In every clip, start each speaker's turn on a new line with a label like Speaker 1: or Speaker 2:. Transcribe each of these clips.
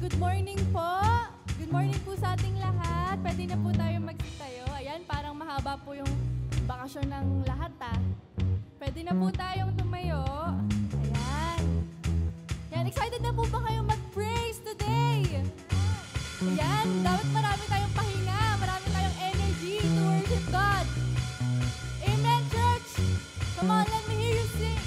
Speaker 1: Good morning po. Good morning po sa ating lahat. Pwede na po tayo magsitayo. Ayan, parang mahaba po yung bakasyon ng lahat Pwede na po tayong tumayo. Ayan. Yan, excited na po ba kayong mag-praise today? Ayan, dapat marami tayong pahinga, marami tayong energy to worship God. Amen, church! Come on, let me hear you sing.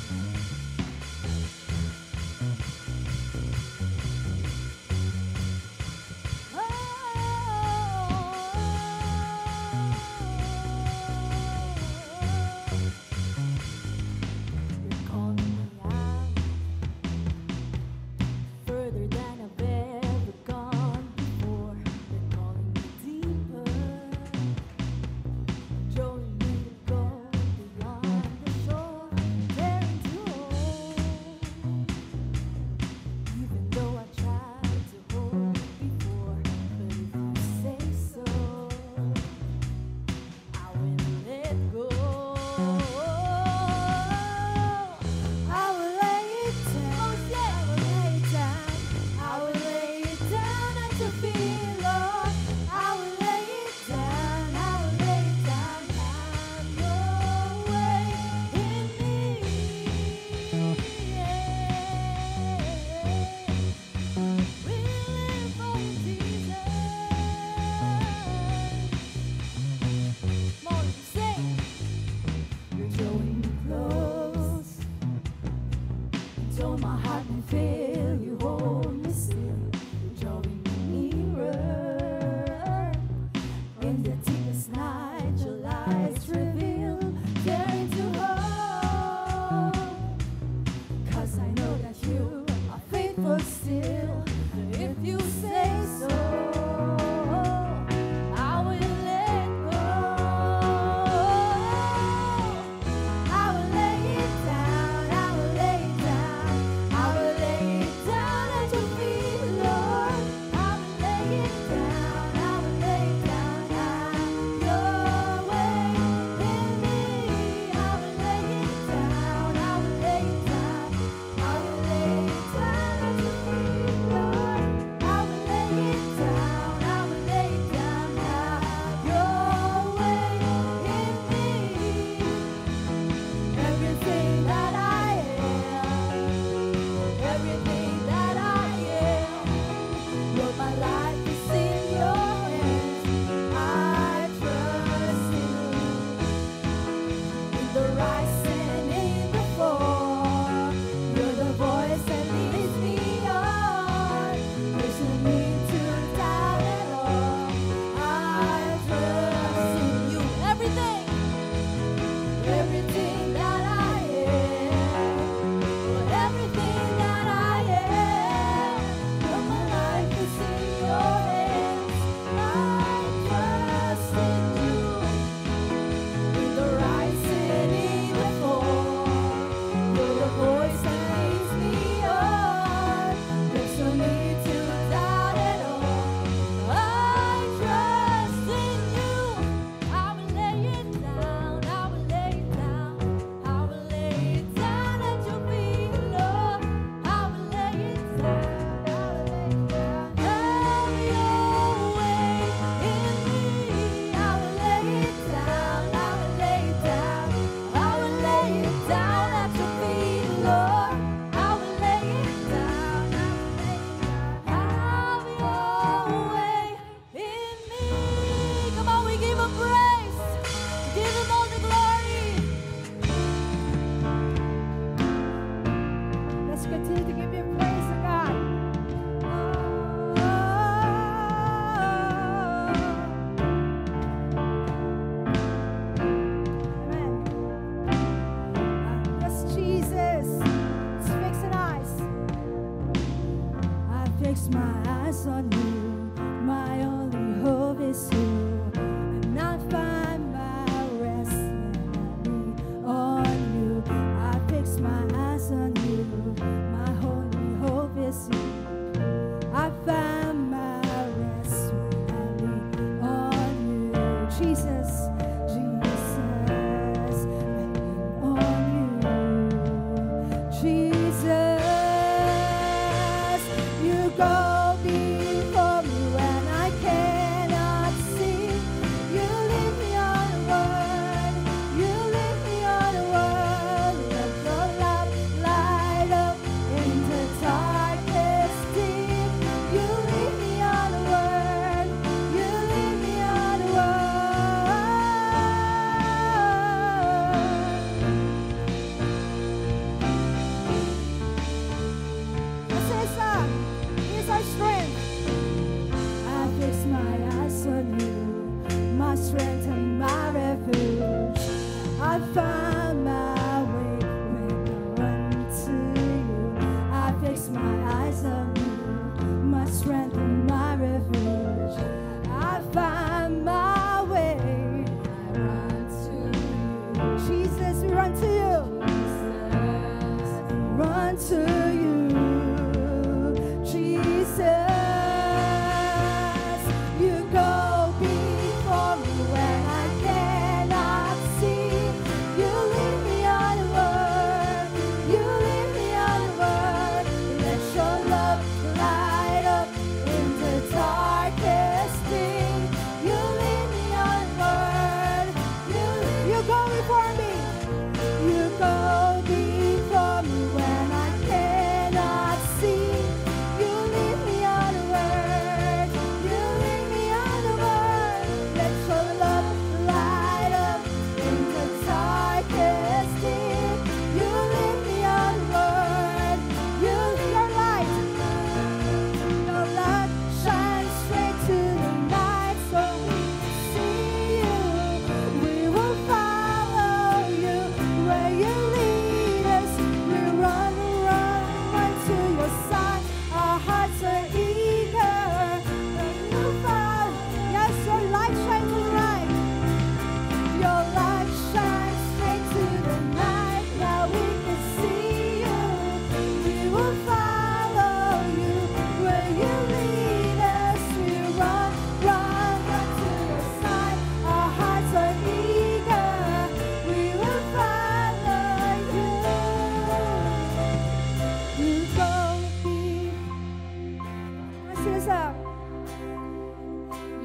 Speaker 1: Everything that I am, my life is in your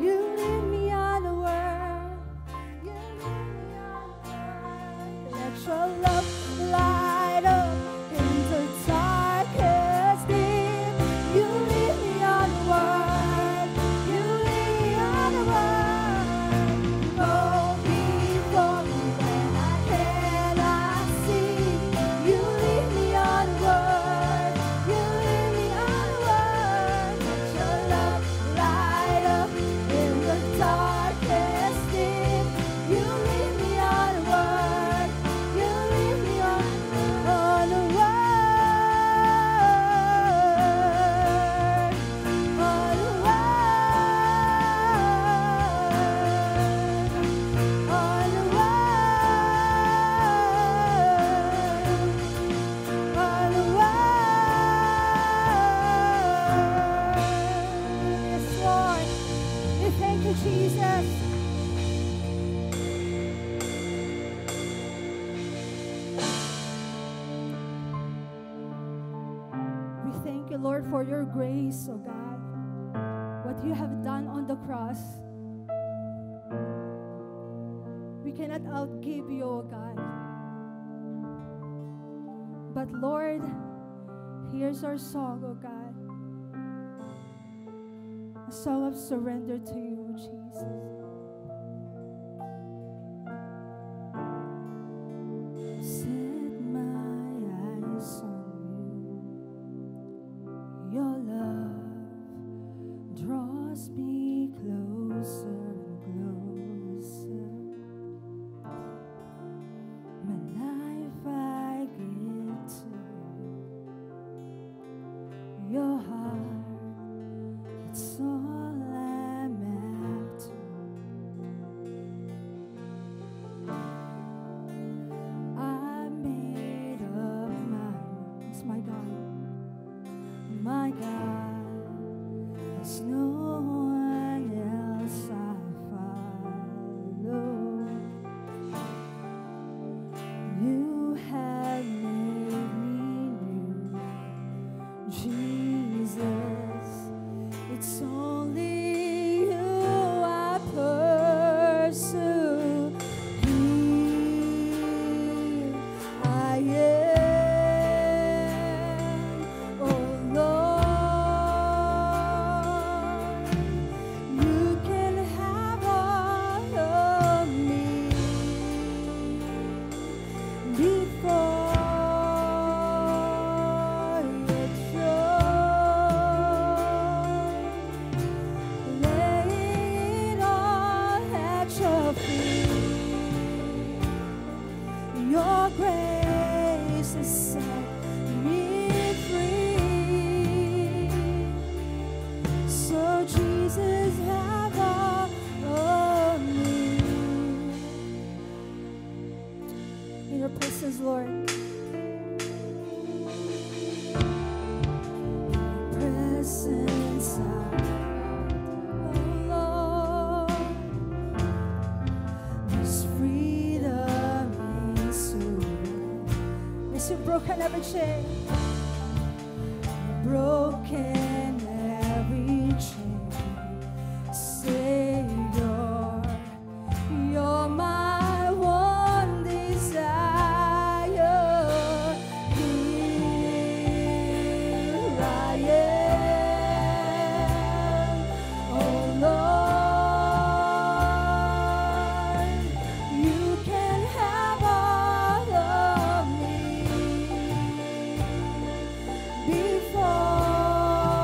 Speaker 1: You lead me on the word. You lead me on the word. Let your love light up in the darkest deep. You lead me on the word. You lead me on the word. Go before me when I cannot see. You lead me on the word. You lead me on the word. Let your love light up in the darkest deep. You lead me on the word. You lead me on the word. On the word. On the word. On the word. Yes, Lord. We thank you, Jesus. We thank you, Lord, for your grace, oh God. What you have done on the cross. We cannot outgive you, oh God. But Lord, here's our song, oh God. A song of surrender to you, Jesus. Set my eyes on you. Your love draws me closer and closer. My life I give to you. Your heart, it's all I'm after. I made up my minds, my God. My God, there's no one else I follow. You have made me new, Jesus. It's only you I pursue. Here I am, oh Lord. You can have all of me before your throne. Lay it all at your feet. Your grace has set me free. So Jesus, have all of me. In your presence, Lord. Presence, oh Lord. There's freedom in surrender. Yes, you've broken every chain. Broken every chain. Savior, you're my one desire. Here I am, oh Lord. You can have all of me before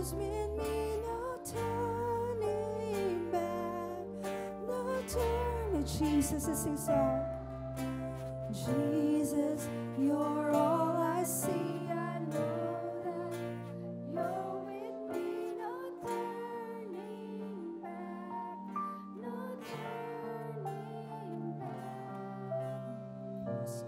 Speaker 2: goes with me, no turning back, no turning. Jesus, let's sing song. Jesus, you're all I see. I know that you're with me, no turning back, no turning back. Yes,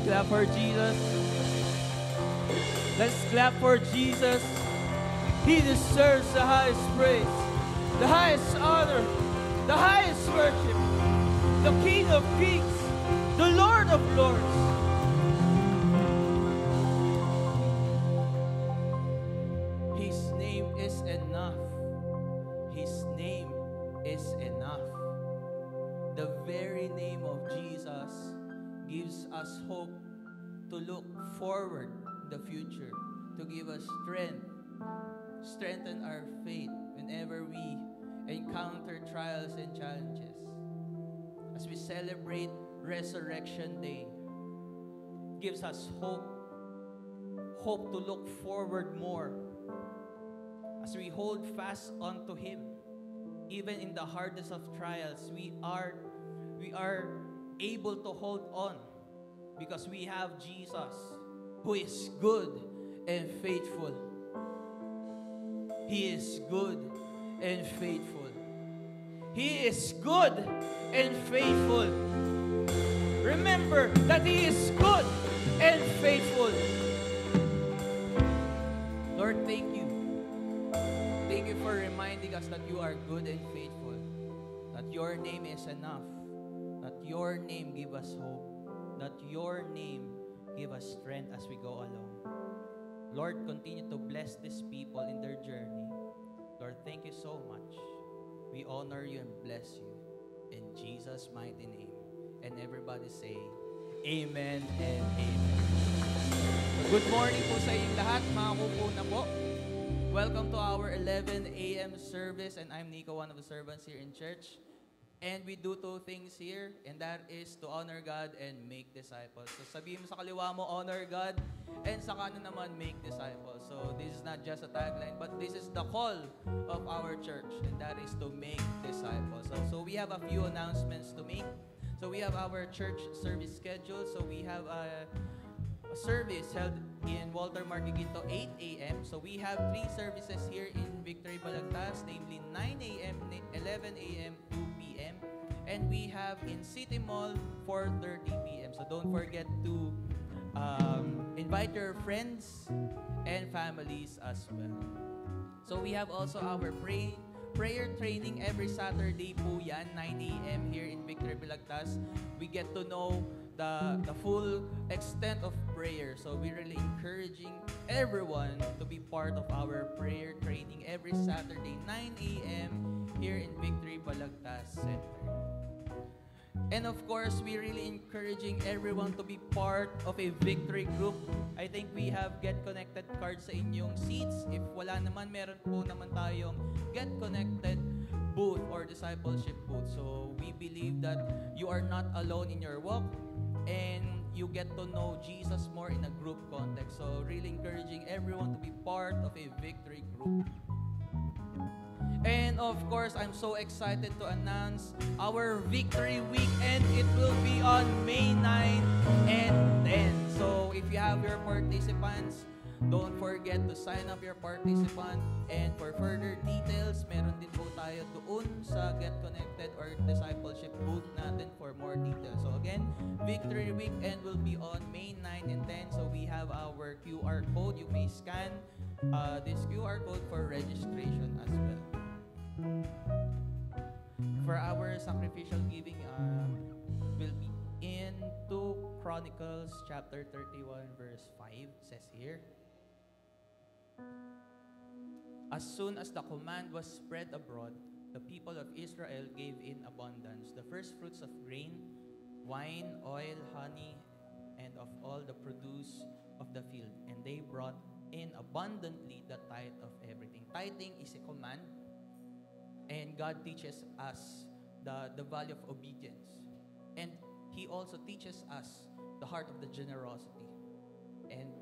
Speaker 3: clap for Jesus. Let's clap for Jesus. He deserves the highest praise, the highest honor, the highest worship. The King of Kings, the Lord of Lords. His name is enough. His name is enough. The very name of Jesus gives us hope to look forward in the future, to give us strength, strengthen our faith whenever we encounter trials and challenges. As we celebrate Resurrection Day, gives us hope to look forward more. As we hold fast onto Him, even in the hardest of trials, we are able to hold on because we have Jesus, who is good and faithful. He is good and faithful. He is good and faithful. Remember that He is good and faithful. Lord, thank you. Thank you for reminding us that you are good and faithful. That your name is enough. That your name give us hope. That your name give us strength as we go along. Lord, continue to bless these people in their journey. Lord, thank you so much. We honor you and bless you. In Jesus' mighty name. And everybody say, Amen and Amen. Good morning po sa inyong lahat, mga kupuna po. Welcome to our 11 a.m. service, and I'm Nico, one of the servants here in church. And we do two things here, and that is to honor God and make disciples. So sabihin mo sa kaliwa mo, honor God, and sa kanan naman, make disciples. So this is not just a tagline, but this is the call of our church, and that is to make disciples. So we have a few announcements to make. So we have our church service schedule. So we have a service held in Walter Marquequinto, 8 a.m. So we have 3 services here in Victory Balagtas, namely 9 a.m., 11 a.m., 2 p.m. And we have in City Mall, 4:30 p.m. So don't forget to invite your friends and families as well. So we have also our prayer training every Saturday po yan, 9 a.m. here in Victory Balagtas. We get to know the full extent of prayer. So we're really encouraging everyone to be part of our prayer training every Saturday, 9 a.m. here in Victory Balagtas Center. And of course, we're really encouraging everyone to be part of a victory group. I think we have Get Connected cards sa inyong seats. If wala naman, meron po naman tayong Get Connected booth or discipleship booth. So we believe that you are not alone in your walk and you get to know Jesus more in a group context. So really encouraging everyone to be part of a victory group. And of course, I'm so excited to announce our Victory Weekend. It will be on May 9 and 10. So if you have your participants, don't forget to sign up your participant. And for further details, meron din po tayo doon sa Get Connected or Discipleship booth natin for more details. So again, Victory Weekend will be on May 9 and 10. So we have our QR code. You may scan this QR code for registration as well. For our sacrificial giving, will be in 2 Chronicles chapter 31 verse 5. Says here, as soon as the command was spread abroad, the people of Israel gave in abundance the first fruits of grain, wine, oil, honey, and of all the produce of the field. And they brought in abundantly the tithe of everything. Tithing is a command. And God teaches us the value of obedience. And He also teaches us the heart of the generosity. And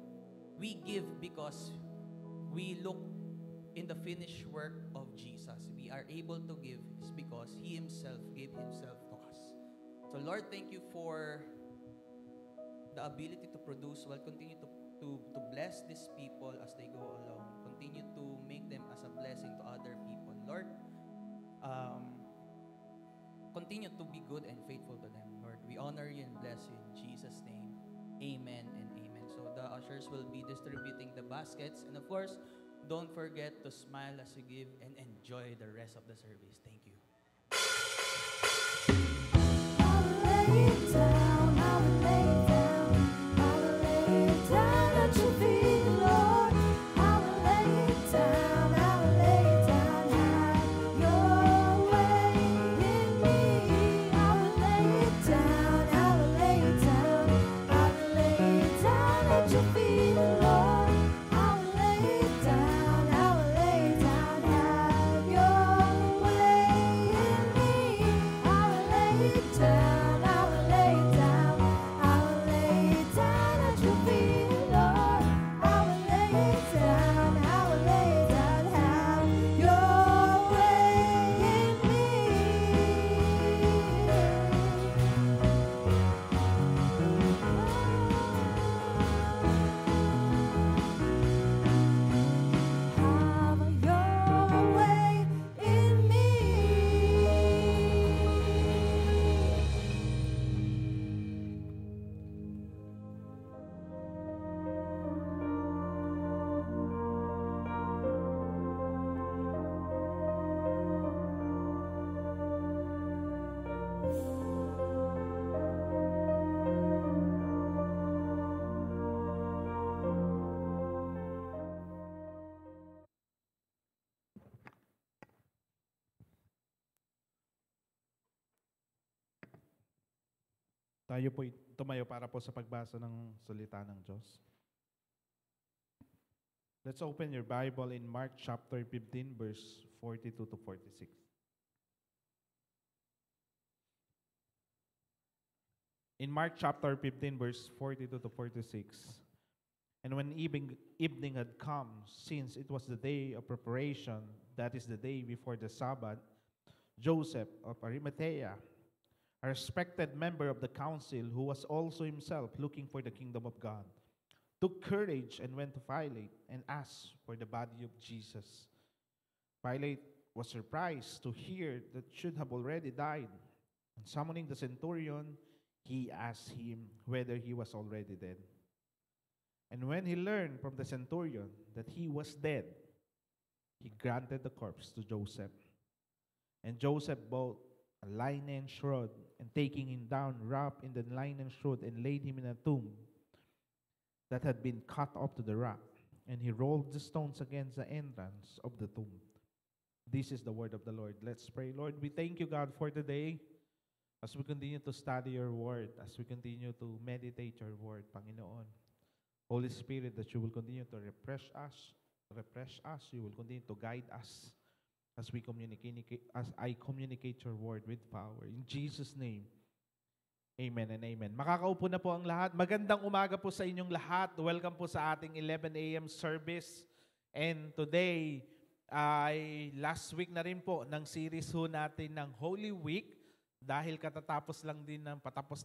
Speaker 3: we give because we look in the finished work of Jesus. We are able to give is because He Himself gave Himself to us. So Lord, thank you for the ability to produce. Well, continue to bless these people as they go along. Continue to make them as a blessing to other people. Lord, continue to be good and faithful to them, Lord. We honor you and bless you in Jesus' name. Amen and amen. So the ushers will be distributing the baskets. And of course, don't forget to smile as you give and enjoy the rest of the service. Thank you.
Speaker 2: I will lay it down, I will lay it down, I will lay it down at your feet, Lord. I will lay it down, I will lay it down, have your way in me. I will lay it down, I will lay it down, I will lay it down at your feet, Lord. I will lay it down, I will lay it down, have your way in me. I will lay it down, I will lay it down, I will lay it down at your feet, Lord. I will lay it down, I will lay it down, have your way in me. Have your way in me.
Speaker 4: Tayo po tumayo para po sa pagbasa ng salita ng Diyos. Let's open your Bible in Mark chapter 15 verse 42 to 46. In Mark chapter 15 verse 42 to 46, and when evening had come, since it was the day of preparation, that is the day before the Sabbath, Joseph of Arimathea, a respected member of the council who was also himself looking for the kingdom of God, took courage and went to Pilate and asked for the body of Jesus. Pilate was surprised to hear that should have already died, and summoning the centurion, he asked him whether he was already dead. And when he learned from the centurion that he was dead, he granted the corpse to Joseph. And Joseph bought a linen shroud, and taking him down, wrapped in the linen shroud, and laid him in a tomb that had been cut up to the rock. And he rolled the stones against the entrance of the tomb. This is the word of the Lord. Let's pray. Lord, we thank you, God, for today. As we continue to study your word, as we continue to meditate your word, Panginoon. Holy Spirit, that you will continue to refresh us, you will continue to guide us as we communicate, as I communicate your word with power. In Jesus' name, amen and amen. Makakaupo na po ang lahat. Magandang umaga po sa inyong lahat. Welcome po sa ating 11 a.m. service. And today, ay last week na rin po ng series ho natin ng Holy Week. Dahil patapos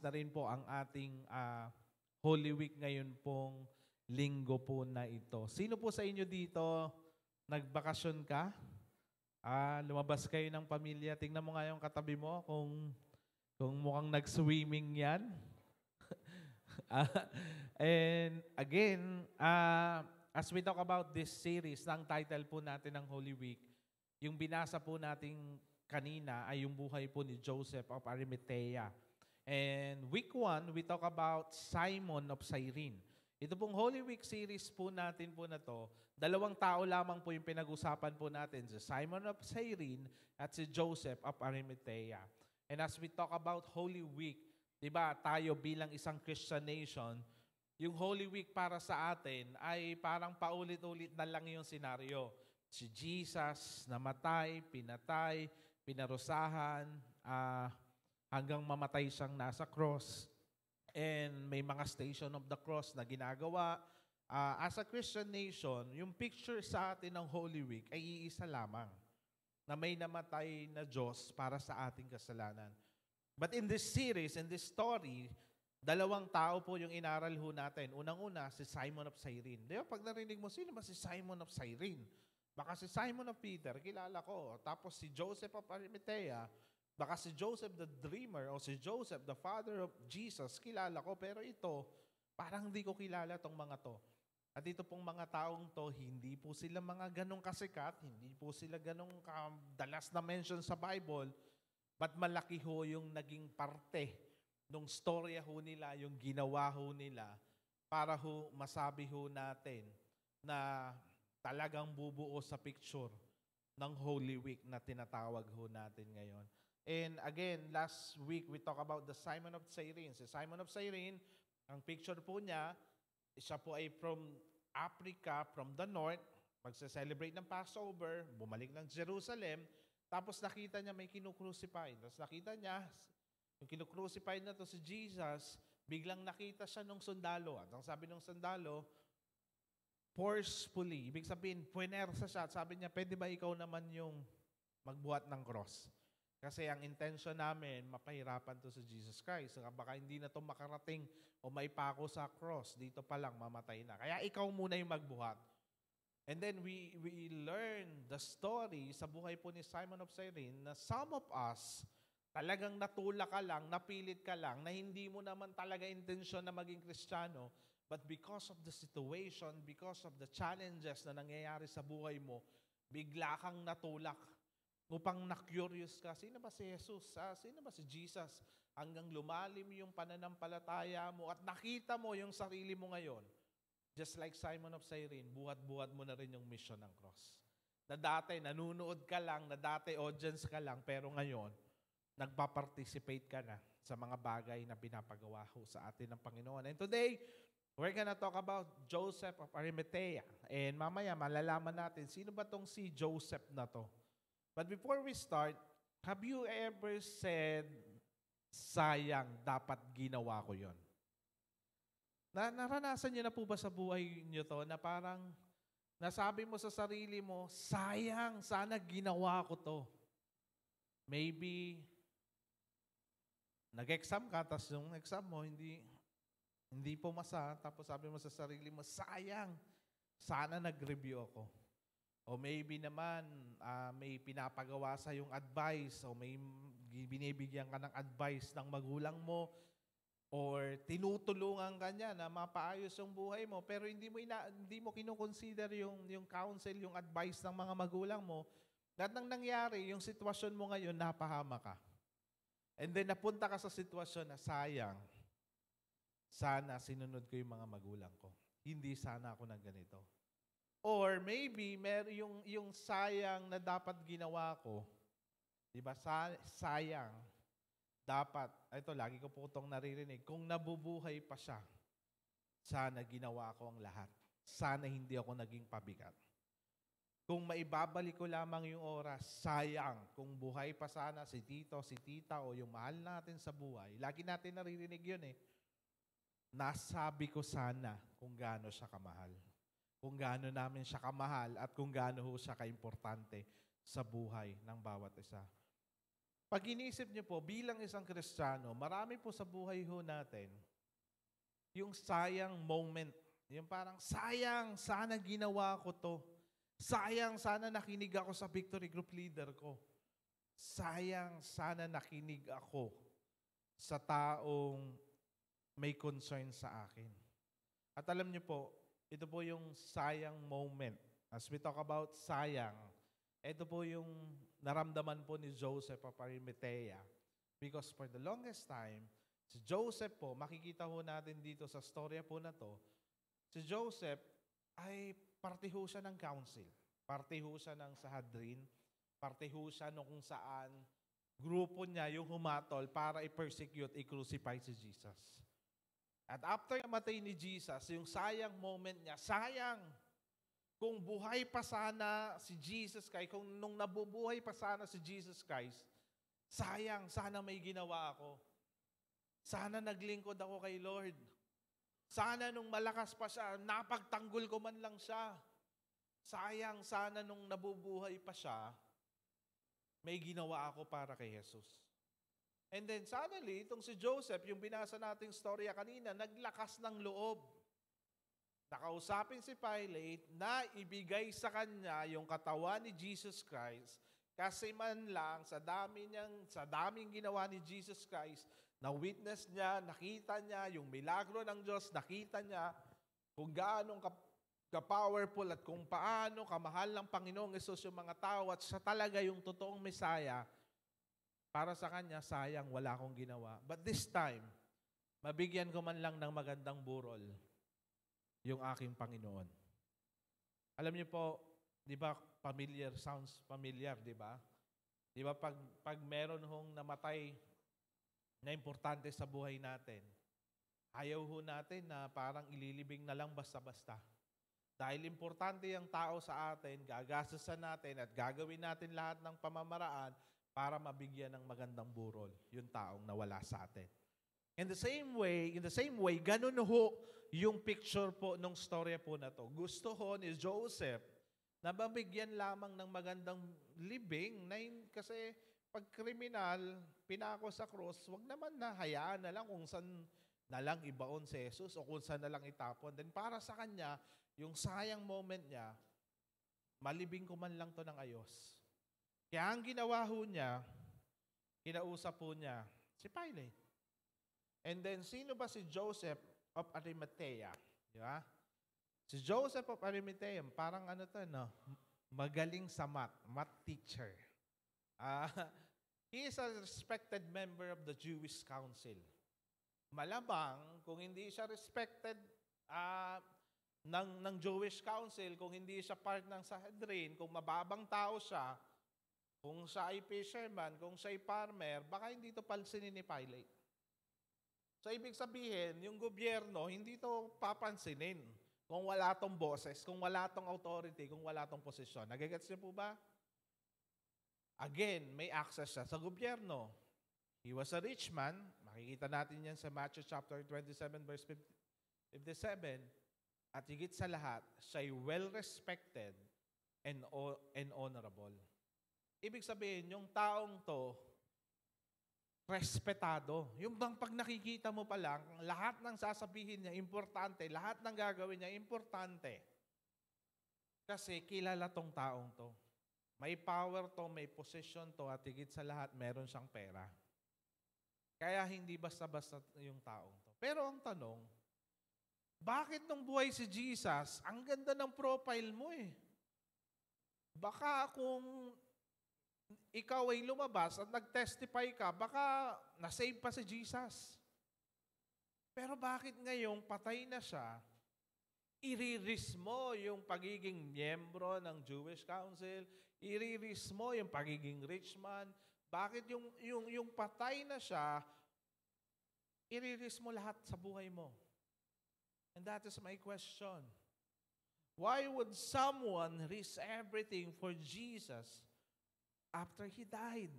Speaker 4: na rin po ang ating Holy Week ngayon pong linggo po na ito. Sino po sa inyo dito nagbakasyon ka? Lumabas kayo ng pamilya. Tingnan mo nga yung katabi mo kung mukhang nag-swimming yan. And again, as we talk about this series, ang title po natin ng Holy Week, yung binasa po nating kanina ay yung buhay po ni Joseph of Arimathea. And week 1, we talk about Simon of Cyrene. Ito pong Holy Week series po natin po na to, dalawang tao lamang po yung pinag-usapan po natin, si Simon of Cyrene at si Joseph of Arimathea. And as we talk about Holy Week, di ba, tayo bilang isang Christian nation, yung Holy Week para sa atin ay parang paulit-ulit na lang yung senaryo. Si Jesus namatay, pinatay, pinarusahan, hanggang mamatay siyang nasa cross. And may mga station of the cross na ginagawa. As a Christian nation, yung picture sa atin ng Holy Week ay iisa lamang, na may namatay na Diyos para sa ating kasalanan. But in this series, in this story, dalawang tao po yung inaral ho natin. Unang-una, si Simon of Cyrene. Di ba, pag narinig mo, sino ba si Simon of Cyrene? Baka si Simon of Peter, kilala ko. Tapos si Joseph of Arimathea, baka si Joseph the Dreamer o si Joseph, the father of Jesus, kilala ko. Pero ito, Parang hindi ko kilala tong mga to. At ito pong mga taong to, hindi po sila mga ganong kasikat, hindi po sila ganong kadalas na mention sa Bible, but malaki ho yung naging parte nung storya ho nila, yung ginawa ho nila, para ho masabi ho natin na talagang bubuo sa picture ng Holy Week na tinatawag ho natin ngayon. And again, last week we talk about the Simon of Cyrene. Si Simon of Cyrene, ang picture po niya, siya po ay from Africa, from the north, magse-celebrate ng Passover, bumalik ng Jerusalem, tapos nakita niya may kinukrucify. Tapos nakita niya, yung kinukrucify na to si Jesus, biglang nakita siya ng sundalo. At ang sabi ng sundalo, forcefully, ibig sabihin, puwersa siya. At sabi niya, pwede ba ikaw naman yung magbuhat ng cross? Kasi ang intention namin, mapahirapan to si Jesus Christ. Baka hindi na to makarating o maipako sa cross. Dito pa lang, mamatay na. Kaya ikaw muna yung magbuhat. And then we learn the story sa buhay po ni Simon of Cyrene na some of us, talagang natulak ka lang, napilit ka lang, na hindi mo naman talaga intensyon na maging Kristiyano, but because of the situation, because of the challenges na nangyayari sa buhay mo, bigla kang natulak upang na-curious ka, sino ba si Jesus? Sino ba si Jesus? Hanggang lumalim yung pananampalataya mo at nakita mo yung sarili mo ngayon. Just like Simon of Cyrene, buhat-buhat mo na rin yung mission ng cross. Na dati, nanunood ka lang, na dati audience ka lang, pero ngayon, nagpa-participate ka na sa mga bagay na pinapagawa ho sa atin ng Panginoon. And today, we're gonna talk about Joseph of Arimathea. And mamaya, malalaman natin, sino ba tong si Joseph na to? But before we start, have you ever said, sayang, dapat ginawa ko yon? Naranasan niyo na po ba sa buhay niyo to na parang nasabi mo sa sarili mo, sayang, sana ginawa ko to. Maybe, nag-exam ka, tapos yung exam mo, hindi pumasa, tapos sabi mo sa sarili mo, sayang, sana nag-review ako. O maybe naman, may pinapagawa sa yung advice o may binibigyan ka ng advice ng magulang mo or tinutulungan ka niya na mapaayos yung buhay mo pero hindi mo kinoconsider yung counsel, yung advice ng mga magulang mo. Lahat ng nangyari, yung sitwasyon mo ngayon, napahama ka. And then napunta ka sa sitwasyon na sayang, sana sinunod ko yung mga magulang ko. Hindi sana ako na ganito. Or maybe, yung sayang na dapat ginawa ko, di ba, sayang, dapat, ito, lagi ko po itong naririnig, kung nabubuhay pa siya, sana ginawa ko ang lahat. Sana hindi ako naging pabigat. Kung maibabalik ko lamang yung oras, sayang, kung buhay pa sana si tito, si tita, o yung mahal natin sa buhay, lagi natin naririnig yun eh, nasabi ko sana kung gaano siya kamahal. Kung gaano namin siya kamahal at kung gaano ho siya kaimportante sa buhay ng bawat isa. Pag iniisip niyo po, bilang isang Kristiyano, marami po sa buhay ho natin, yung sayang moment, yung parang, sayang, sana ginawa ko to. Sayang, sana nakinig ako sa victory group leader ko. Sayang, sana nakinig ako sa taong may concern sa akin. At alam niyo po, ito po yung sayang moment. As we talk about sayang, ito po yung naramdaman po ni Joseph of Arimathea. Because for the longest time, si Joseph po, makikita ho natin dito sa storya po na to, si Joseph ay parte ho siya ng council. Parte ho siya ng Sanhedrin. Parte ho siya nung kung saan grupo niya yung humatol para i-persecute, i-crucify si Jesus. At after namatay ni Jesus, yung sayang moment niya, sayang, kung buhay pa sana si Jesus Christ, kung nung nabubuhay pa sana si Jesus Christ, sayang, sana may ginawa ako. Sana naglingkod ako kay Lord. Sana nung malakas pa siya, napagtanggol ko man lang siya. Sayang, sana nung nabubuhay pa siya, may ginawa ako para kay Jesus. And then suddenly, itong si Joseph, yung binasa nating storya kanina, naglakas ng loob. Nakausapin si Pilate na ibigay sa kanya yung katawan ni Jesus Christ Kasi man lang, sa daming ginawa ni Jesus Christ, na-witness niya, nakita niya, yung milagro ng Diyos, nakita niya, kung gaano ka-powerful at kung paano kamahal ng Panginoong Yesus yung mga tao at siya talaga yung totoong Messiah, para sa Kanya, sayang, wala akong ginawa. But this time, mabigyan ko man lang ng magandang burol yung aking Panginoon. Alam niyo po, di ba, sounds familiar, di ba? Di ba, pag meron hong namatay na importante sa buhay natin, ayaw ho natin na parang ililibing na lang basta-basta. Dahil importante yung tao sa atin, gagastusan natin at gagawin natin lahat ng pamamaraan para mabigyan ng magandang burol yung taong nawala sa atin. In the same way, ganun ho yung picture po nung storya po na to. Gusto ho ni Joseph na mabigyan lamang ng magandang libing kasi pag kriminal, pinako sa cross, wag naman na hayaan na lang kung saan na lang ibaon si Jesus o kung saan na lang itapon. Then para sa kanya, yung sayang moment niya, malibing ko man lang to ng ayos. Kaya ang ginawa ho niya, kinausap po niya si Pilate. And then, sino ba si Joseph of Arimathea? Di ba? Si Joseph of Arimathea, parang magaling sa math teacher. He is a respected member of the Jewish Council. Malamang, kung hindi siya respected ng Jewish Council, kung hindi siya part ng Sanhedrin, kung mababang tao siya, kung siya ay fisherman, kung siya ay farmer, baka hindi ito pansinin ni Pilate. So, ibig sabihin, yung gobyerno, hindi ito papansinin kung wala tong boses, kung wala tong authority, kung wala tong posisyon. Nagigets niyo po ba? Again, may access siya sa gobyerno. He was a rich man. Makikita natin yan sa Matthew chapter 27, verse 57. At higit sa lahat, siya'y well-respected and honorable. Ibig sabihin, yung taong to, respetado. Yung bang pag nakikita mo pa lang, lahat ng sasabihin niya, importante. Lahat ng gagawin niya, importante. Kasi kilala tong taong to. May power to, may position to, at higit sa lahat, meron siyang pera. Kaya hindi basta-basta yung taong to. Pero ang tanong, bakit nung buhay si Jesus, ang ganda ng profile mo eh. Baka kung ikaw ay lumabas at nag-testify ka, baka nasave pa si Jesus. Pero bakit ngayong patay na siya, iriris mo yung pagiging miyembro ng Jewish Council, iriris mo yung pagiging rich man, bakit yung patay na siya, iriris mo lahat sa buhay mo? And that is my question. Why would someone risk everything for Jesus after He died?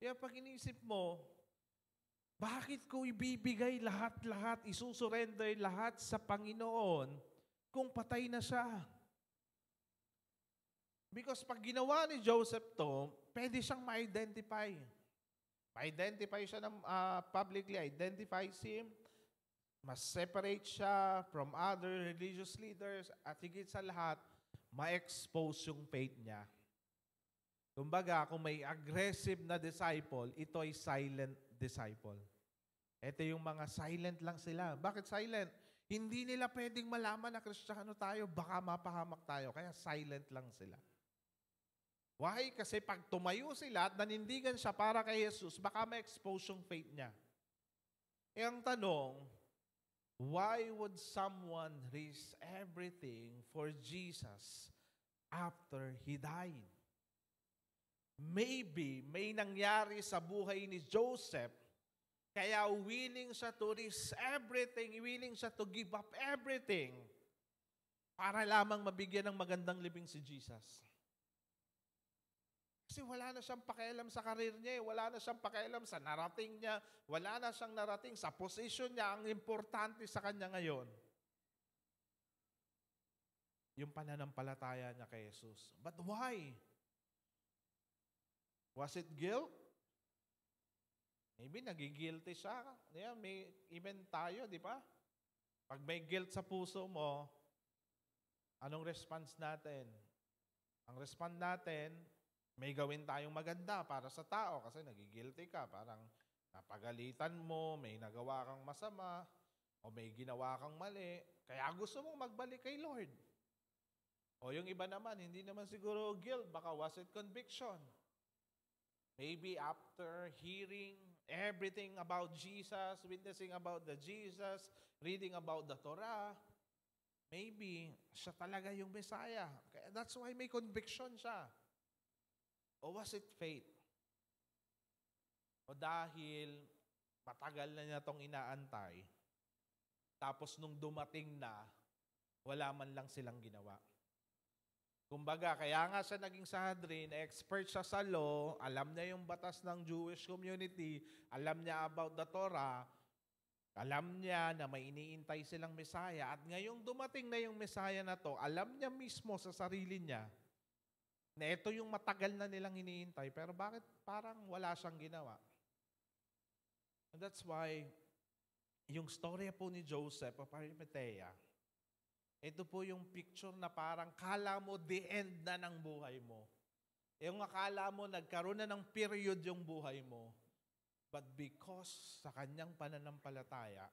Speaker 4: Kaya pag inisip mo, bakit ko ibibigay lahat-lahat, isusurrender lahat sa Panginoon kung patay na siya? Because pag ginawa ni Joseph to, pwede siyang ma-identify. Ma-identify siya ng publicly, identifies him, mas separate siya from other religious leaders, at higit sa lahat, ma-expose yung faith niya. Kumbaga, kung may aggressive na disciple, ito ay silent disciple. Ito yung mga silent lang sila. Bakit silent? Hindi nila pwedeng malaman na Kristiyano tayo, baka mapahamak tayo. Kaya silent lang sila. Why? Kasi pag tumayo sila at nanindigan siya para kay Jesus, baka ma-expose yung faith niya. E ang tanong, why would someone risk everything for Jesus after He died? Maybe may nangyari sa buhay ni Joseph, kaya willing siya to risk everything, willing siya to give up everything para lamang mabigyan ng magandang libing si Jesus. Kasi wala na siyang pakialam sa karir niya, wala na siyang pakialam sa narating niya, wala na siyang narating sa position niya, ang importante sa kanya ngayon. Yung pananampalataya niya kay Jesus. But why? Was it guilt? Maybe nagigilty siya. Yeah, even tayo, di ba? Pag may guilt sa puso mo, anong response natin? Ang respond natin, may gawin tayong maganda para sa tao kasi nagigilty ka. Parang napagalitan mo, may nagawa kang masama, o may ginawa kang mali. Kaya gusto mong magbalik kay Lord. O yung iba naman, hindi naman siguro guilt, baka was it conviction? Maybe after hearing everything about Jesus, witnessing about the Jesus, reading about the Torah, maybe siya talaga yung Messiah. Kaya that's why may conviction siya. O was it faith? O dahil matagal na niya itong inaantay, tapos nung dumating na, wala man lang silang ginawa. Kumbaga, kaya nga siya naging Sanhedrin, expert siya sa law, alam niya yung batas ng Jewish community, alam niya about the Torah, alam niya na may iniintay silang Messiah, at ngayong dumating na yung Messiah na to, alam niya mismo sa sarili niya na ito yung matagal na nilang iniintay, pero bakit parang wala siyang ginawa? And that's why, yung storya po ni Joseph of Arimathea, ito po yung picture na parang kala mo the end na ng buhay mo. Yung akala mo nagkaroon na ng period yung buhay mo. But because sa kanyang pananampalataya,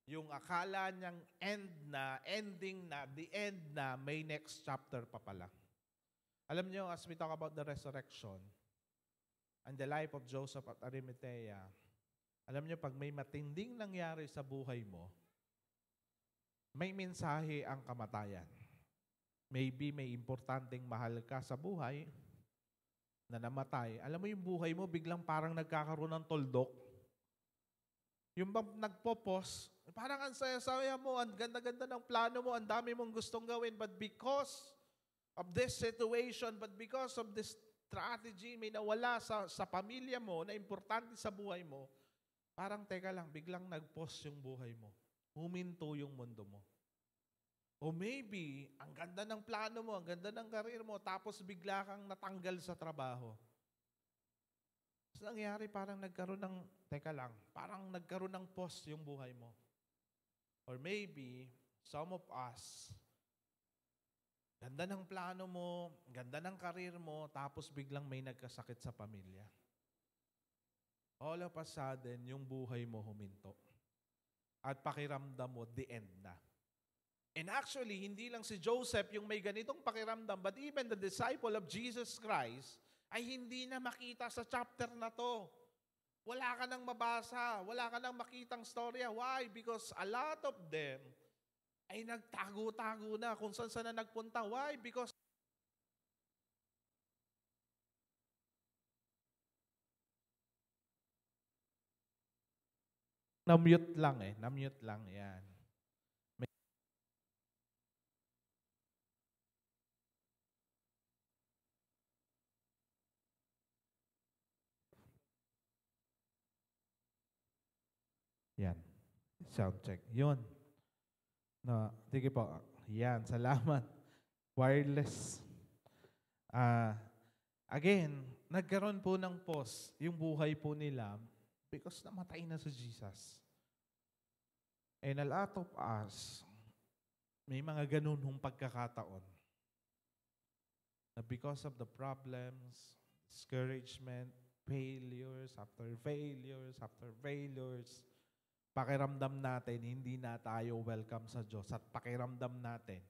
Speaker 4: yung akala niyang ending na, the end na, may next chapter pa pala. Alam niyo, as we talk about the resurrection and the life of Joseph at Arimathea, alam niyo, pag may matinding nangyari sa buhay mo, may mensahe ang kamatayan. Maybe may importanteng mahal ka sa buhay na namatay. Alam mo yung buhay mo, biglang parang nagkakaroon ng toldok. Yung bang nagpo-pause, parang ang saya-saya mo, ang ganda-ganda ng plano mo, ang dami mong gustong gawin, but because of this situation, but because of this strategy, may nawala sa pamilya mo na importante sa buhay mo, parang teka lang, biglang nag-pause yung buhay mo. Huminto yung mundo mo. O maybe, ang ganda ng plano mo, ang ganda ng karir mo, tapos bigla kang natanggal sa trabaho. So, nangyari, parang nagkaroon ng, teka lang, parang nagkaroon ng pause yung buhay mo. Or maybe, some of us, ganda ng plano mo, ganda ng karir mo, tapos biglang may nagkasakit sa pamilya. All of a sudden, yung buhay mo huminto. At pakiramdam mo, the end na. And actually, hindi lang si Joseph yung may ganitong pakiramdam, but even the disciple of Jesus Christ ay hindi na makita sa chapter na to. Wala ka nang mabasa, wala ka nang makitang storya. Why? Because a lot of them ay nagtago-tago na kung saan na nagpunta. Why? Because na-mute lang eh. Na-mute lang. Yan. Yan. Sound check. Yun. No, sige po. Yan. Salamat. Wireless. Again, nagkaroon po ng pause yung buhay po nila because namatay na si Jesus. And a lot of us, may mga ganun hong pagkakataon na because of the problems, discouragement, failures, after failures, pakiramdam natin, hindi na tayo welcome sa Diyos at pakiramdam natin,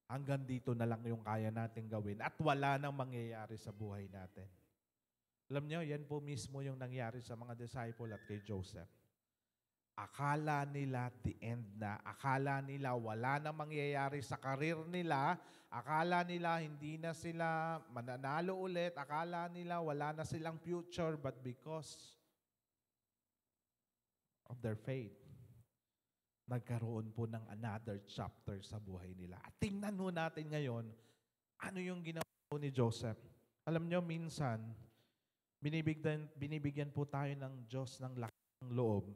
Speaker 4: hanggang dito na lang yung kaya natin gawin at wala nang mangyayari sa buhay natin. Alam niyo, yan po mismo yung nangyari sa mga disciple at kay Joseph. Akala nila the end na. Akala nila wala nang mangyayari sa karir nila. Akala nila hindi na sila mananalo ulit. Akala nila wala na silang future. But because of their faith, nagkaroon po ng another chapter sa buhay nila. At tingnan mo natin ngayon, ano yung ginawa ni Joseph. Alam niyo, minsan, binibigyan po tayo ng Diyos ng lakas ng loob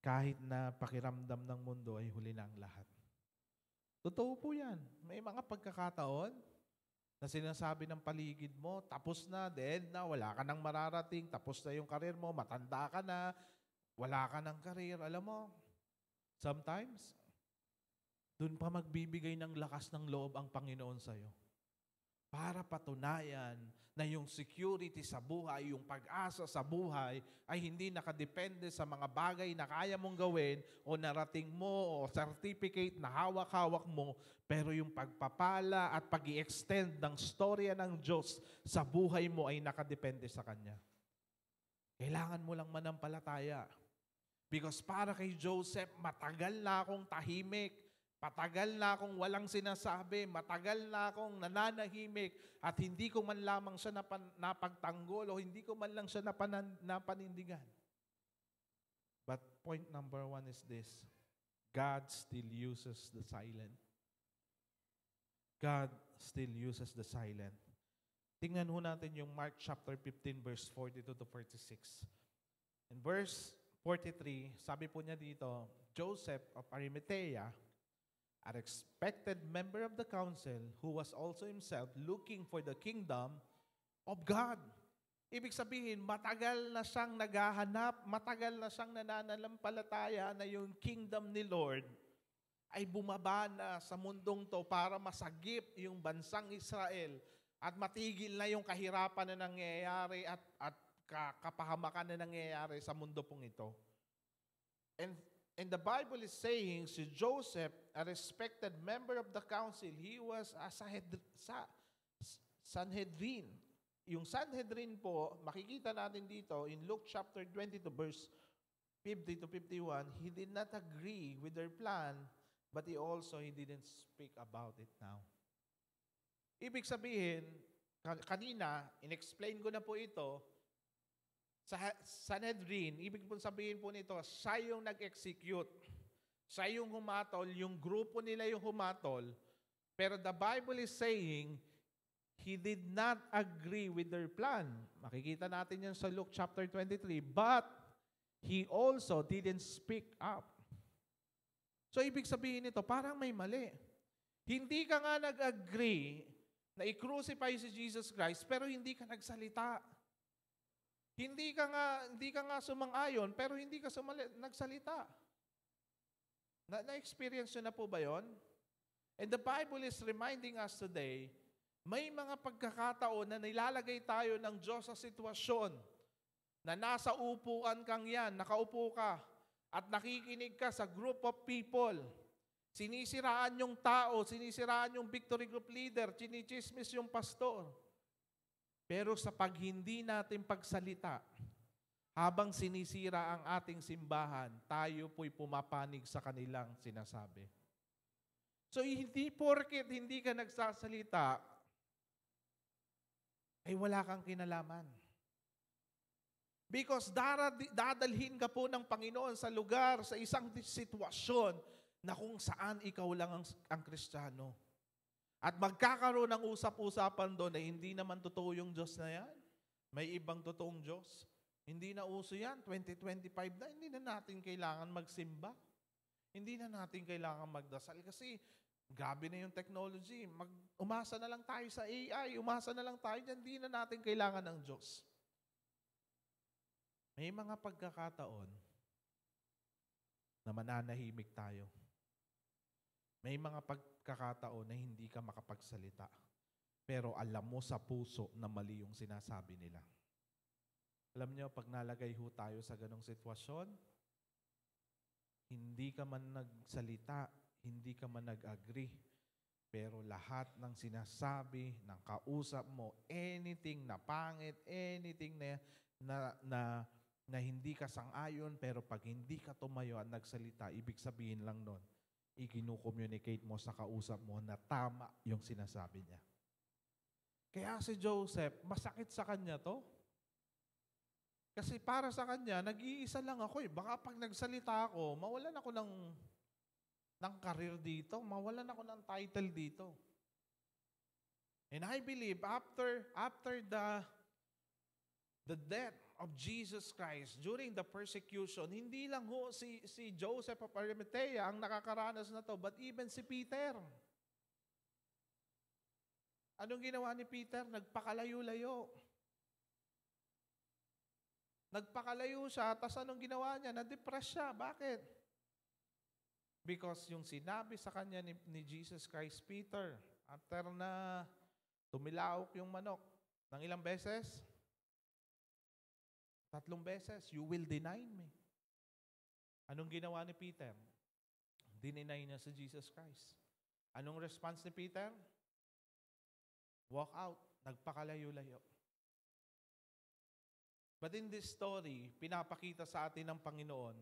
Speaker 4: kahit na pakiramdam ng mundo ay huli na ang lahat. Totoo po yan. May mga pagkakataon na sinasabi ng paligid mo, tapos na, dead na, wala ka nang mararating, tapos na yung karir mo, matanda ka na, wala ka ng karir. Alam mo, sometimes, dun pa magbibigay ng lakas ng loob ang Panginoon sa'yo. para patunayan na yung security sa buhay, yung pag-asa sa buhay ay hindi nakadepende sa mga bagay na kaya mong gawin o narating mo o certificate na hawak-hawak mo, pero yung pagpapala at pag-i-extend ng storya ng Diyos sa buhay mo ay nakadepende sa Kanya. Kailangan mo lang manampalataya. Because para kay Joseph, matagal na akong tahimik. Matagal na akong walang sinasabi, matagal na akong nananahimik at hindi ko man lamang siya napagtanggol o hindi ko man lang siya napanindigan. But point number 1 is this: God still uses the silent. God still uses the silent. Tingnan ho natin yung Mark chapter 15 verse 42 to 46. In verse 43, sabi po niya dito, Joseph of Arimathea, a respected member of the council who was also himself looking for the kingdom of God. Ibig sabihin, matagal na siyang naghahanap, matagal na siyang nananampalataya na yung kingdom ni Lord ay bumaba na sa mundong to para masagip yung bansang Israel at matigil na yung kahirapan na nangyayari at kapahamakan na nangyayari sa mundo pong ito. And the Bible is saying, si Joseph, a respected member of the council, he was a Sanhedrin. Yung Sanhedrin po, makikita natin dito in Luke chapter 22 verse 50 to 51, he did not agree with their plan, but he didn't speak about it now. Ibig sabihin, kanina, in-explain ko na po ito, sa Sanhedrin, ibig po sabihin po nito, siya yung nag-execute. Siya yung humatol, yung grupo nila yung humatol. Pero the Bible is saying, he did not agree with their plan. Makikita natin yan sa Luke chapter 23. But, he also didn't speak up. So, ibig sabihin nito, parang may mali. Hindi ka nga nag-agree na i-crucify si Jesus Christ, pero hindi ka nagsalita. Hindi ka nga sumang-ayon, pero hindi ka nagsalita. Na-experience nyo na po ba yon? And the Bible is reminding us today, may mga pagkakataon na nilalagay tayo ng Diyos sa sitwasyon na nasa upuan kang yan, nakaupo ka, at nakikinig ka sa group of people. Sinisiraan yung tao, sinisiraan yung victory group leader, chinichismis yung pastor. Pero sa pag hindi natin pagsalita, habang sinisira ang ating simbahan, tayo po'y pumapanig sa kanilang sinasabi. So hindi porket hindi ka nagsasalita, ay wala kang kinalaman. Because dadalhin ka po ng Panginoon sa lugar, sa isang sitwasyon na kung saan ikaw lang ang Kristiyano. At magkakaroon ng usap-usapan doon na hindi naman totoo yung Diyos na yan. May ibang totoong Diyos. Hindi na uso yan. 2025 na, hindi na natin kailangan magsimba. Hindi na natin kailangan magdasal. Kasi gabi na yung technology. Umasa na lang tayo sa AI. Umasa na lang tayo dyan. Hindi na natin kailangan ng Diyos. May mga pagkakataon na mananahimik tayo. May mga pagkakataon na hindi ka makapagsalita. Pero alam mo sa puso na mali yung sinasabi nila. Alam niyo, pag nalagay ho tayo sa ganong sitwasyon, hindi ka man nagsalita, hindi ka man nag-agree, pero lahat ng sinasabi ng kausap mo, anything na pangit, anything na hindi ka sang-ayon, pero pag hindi ka tumayo at nagsalita, ibig sabihin lang nun, i-communicate mo sa kausap mo na tama yung sinasabi niya. Kaya si Joseph, masakit sa kanya to. Kasi para sa kanya, nag-iisa lang ako eh. Baka pag nagsalita ako, mawalan ako ng career dito, mawalan ako ng title dito. And I believe after the death of Jesus Christ during the persecution, hindi lang ho si Joseph of Arimathea ang nakakaranas na to, but even si Peter. Anong ginawa ni Peter? Nagpakalayo-layo. Nagpakalayo siya, tapos anong ginawa niya? Na-depress siya. Bakit? Because yung sinabi sa kanya ni Jesus Christ, Peter, after na Tumilaok yung manok. Ng ilang beses? 3 beses. You will deny me. Anong ginawa ni Peter? Dininay niya si Jesus Christ. Anong response ni Peter? Walk out. Nagpakalayo-layo. But in this story, pinapakita sa atin ng Panginoon,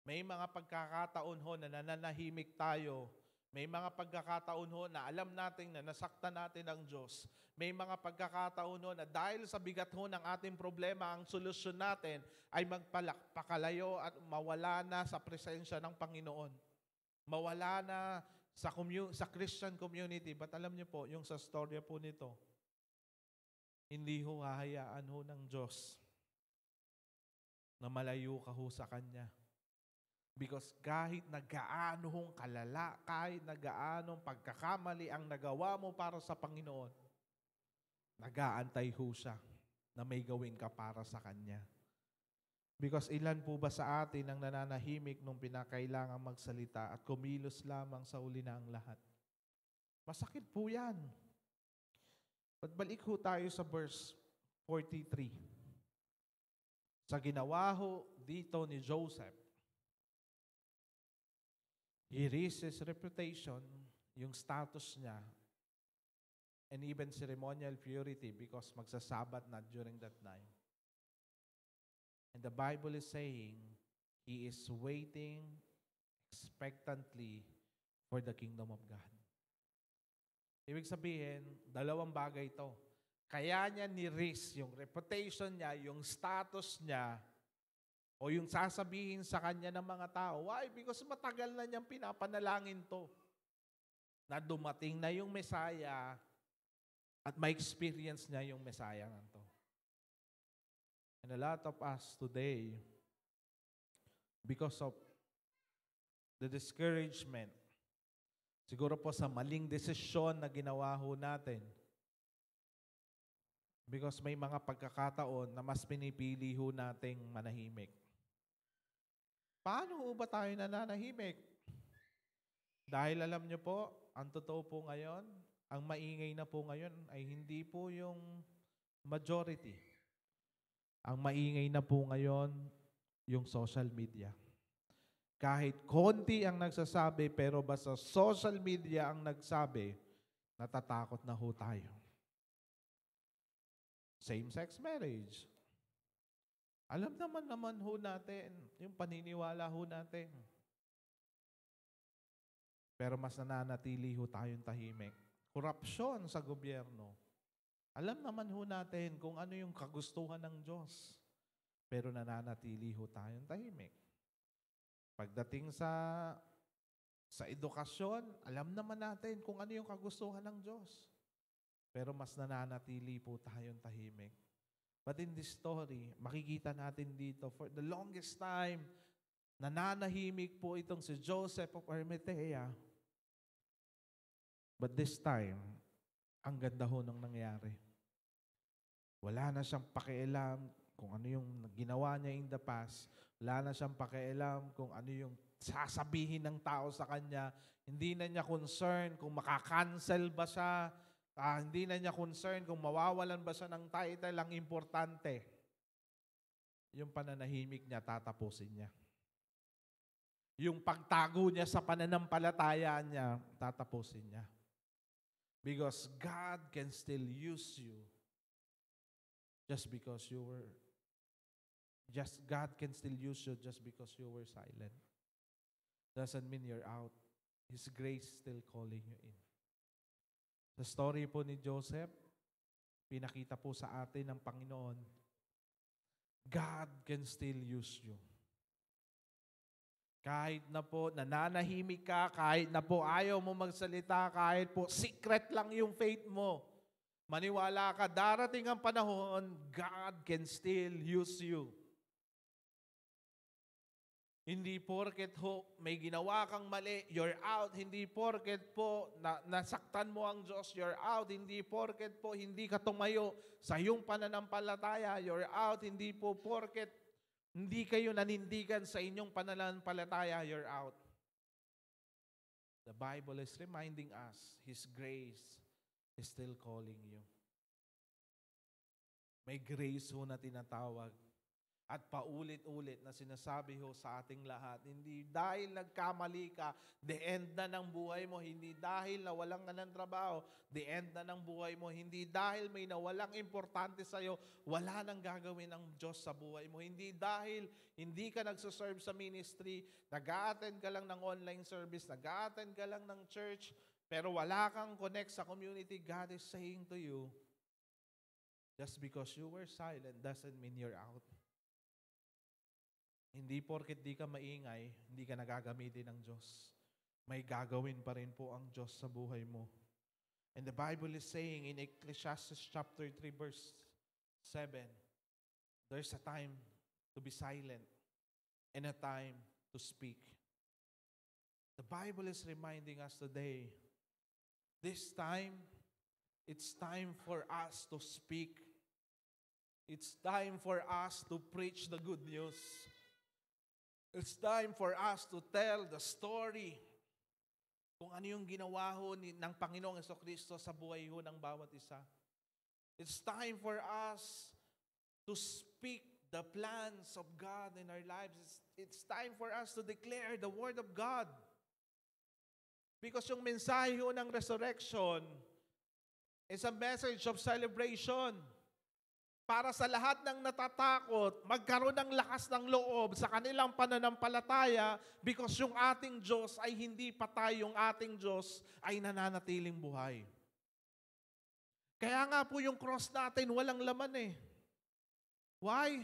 Speaker 4: may mga pagkakataon ho na nananahimik tayo. May mga pagkakataon ho na alam natin na nasaktan natin ang Diyos. May mga pagkakataon ho na dahil sa bigat ho ng ating problema, ang solusyon natin ay magpakalayo at mawala na sa presensya ng Panginoon. Mawala na sa Christian community. But alam niyo po, yung sa storya po nito, hindi ho hahayaan ho ng Diyos na malayo ka ho sa Kanya. Because kahit na gaano hong kalala, kahit na gaanong pagkakamali ang nagawa mo para sa Panginoon, nag-aantay ho siya na may gawin ka para sa Kanya. Because ilan po ba sa atin ang nananahimik nung pinakailangang magsalita at kumilos lamang sa uli na ang lahat? Masakit po yan. But balik ho tayo sa verse 43. Sa ginawa ho dito ni Joseph, he raised his reputation, yung status niya, and even ceremonial purity because magsasabat na during that time. And the Bible is saying, he is waiting expectantly for the kingdom of God. Ibig sabihin, 2 bagay ito. Kaya niya ni-risk yung reputation niya, yung status niya, o yung sasabihin sa kanya ng mga tao. Why? Because matagal na niyang pinapanalangin to. Na dumating na yung Messiah at ma-experience niya yung Messiah na to. And a lot of us today, because of the discouragement, siguro po sa maling desisyon na ginawa ho natin, because may mga pagkakataon na mas pinipili ho nating manahimik. Paano ho ba tayo nananahimik? Dahil alam niyo po, ang totoo po ngayon, ang maingay na po ngayon ay hindi po yung majority. Ang maingay na po ngayon, yung social media. Kahit konti ang nagsasabi, pero basta social media ang nagsabi, natatakot na ho tayo. Same-sex marriage. Alam naman ho natin, yung paniniwala ho natin. Pero mas nananatili ho tayong tahimik. Korupsyon sa gobyerno. Alam naman ho natin kung ano yung kagustuhan ng Diyos. Pero nananatili ho tayong tahimik. Pagdating sa edukasyon, alam naman natin kung ano yung kagustuhan ng Diyos. Pero mas nananatili po tayong tahimik. But in this story, makikita natin dito, for the longest time, nananahimik po itong si Joseph of Arimathea. But this time, ang ganda ho nang nangyari. Wala na siyang pakialam kung ano yung ginawa niya in the past. Wala na siyang pakialam kung ano yung sasabihin ng tao sa kanya. Hindi na niya concern kung makakancel ba siya. Hindi na niya concern kung mawawalan ba siya ng title. Ang importante, yung pananahimik niya, tatapusin niya. Yung pagtago niya sa pananampalataya niya, tatapusin niya. Because God can still use you God can still use you just because you were silent. Doesn't mean you're out. His grace is still calling you in. Sa story po ni Joseph, pinakita po sa atin ng Panginoon, God can still use you. Kahit na po nananahimik ka, kahit na po ayaw mo magsalita, kahit po secret lang yung faith mo, maniwala ka, darating ang panahon, God can still use you. Hindi porket ho, may ginawa kang mali, you're out. Hindi porket po, nasaktan mo ang Diyos, you're out. Hindi porket po, hindi ka tumayo sa iyong pananampalataya, you're out. Hindi po porket, hindi kayo nanindigan sa inyong pananampalataya, you're out. The Bible is reminding us, His grace is still calling you. May grace ho na tinatawag. At paulit-ulit na sinasabi ho sa ating lahat, hindi dahil nagkamali ka, the end na ng buhay mo. Hindi dahil nawalan ka ng trabaho, the end na ng buhay mo. Hindi dahil may nawalang importante sa'yo, wala nang gagawin ng Diyos sa buhay mo. Hindi dahil hindi ka nagsaserve sa ministry, nag-a-attend ka lang ng online service, nag-a-attend ka lang ng church, pero wala kang connect sa community. God is saying to you, just because you were silent doesn't mean you're out. Hindi porket di ka maingay, hindi ka nagagamitin ng Diyos. May gagawin pa rin po ang Diyos sa buhay mo. And the Bible is saying in Ecclesiastes chapter 3 verse 7, there's a time to be silent and a time to speak. The Bible is reminding us today, this time, it's time for us to speak. It's time for us to preach the good news. It's time for us to tell the story kung ano yung ginawa ho ng Panginoong Jesucristo sa buhay ho ng bawat isa. It's time for us to speak the plans of God in our lives. It's time for us to declare the Word of God. Because yung mensahe ho ng resurrection is a message of celebration. Para sa lahat ng natatakot, magkaroon ng lakas ng loob sa kanilang pananampalataya because yung ating Diyos ay hindi patay, yung ating Diyos ay nananatiling buhay. Kaya nga po yung cross natin walang laman eh. Why?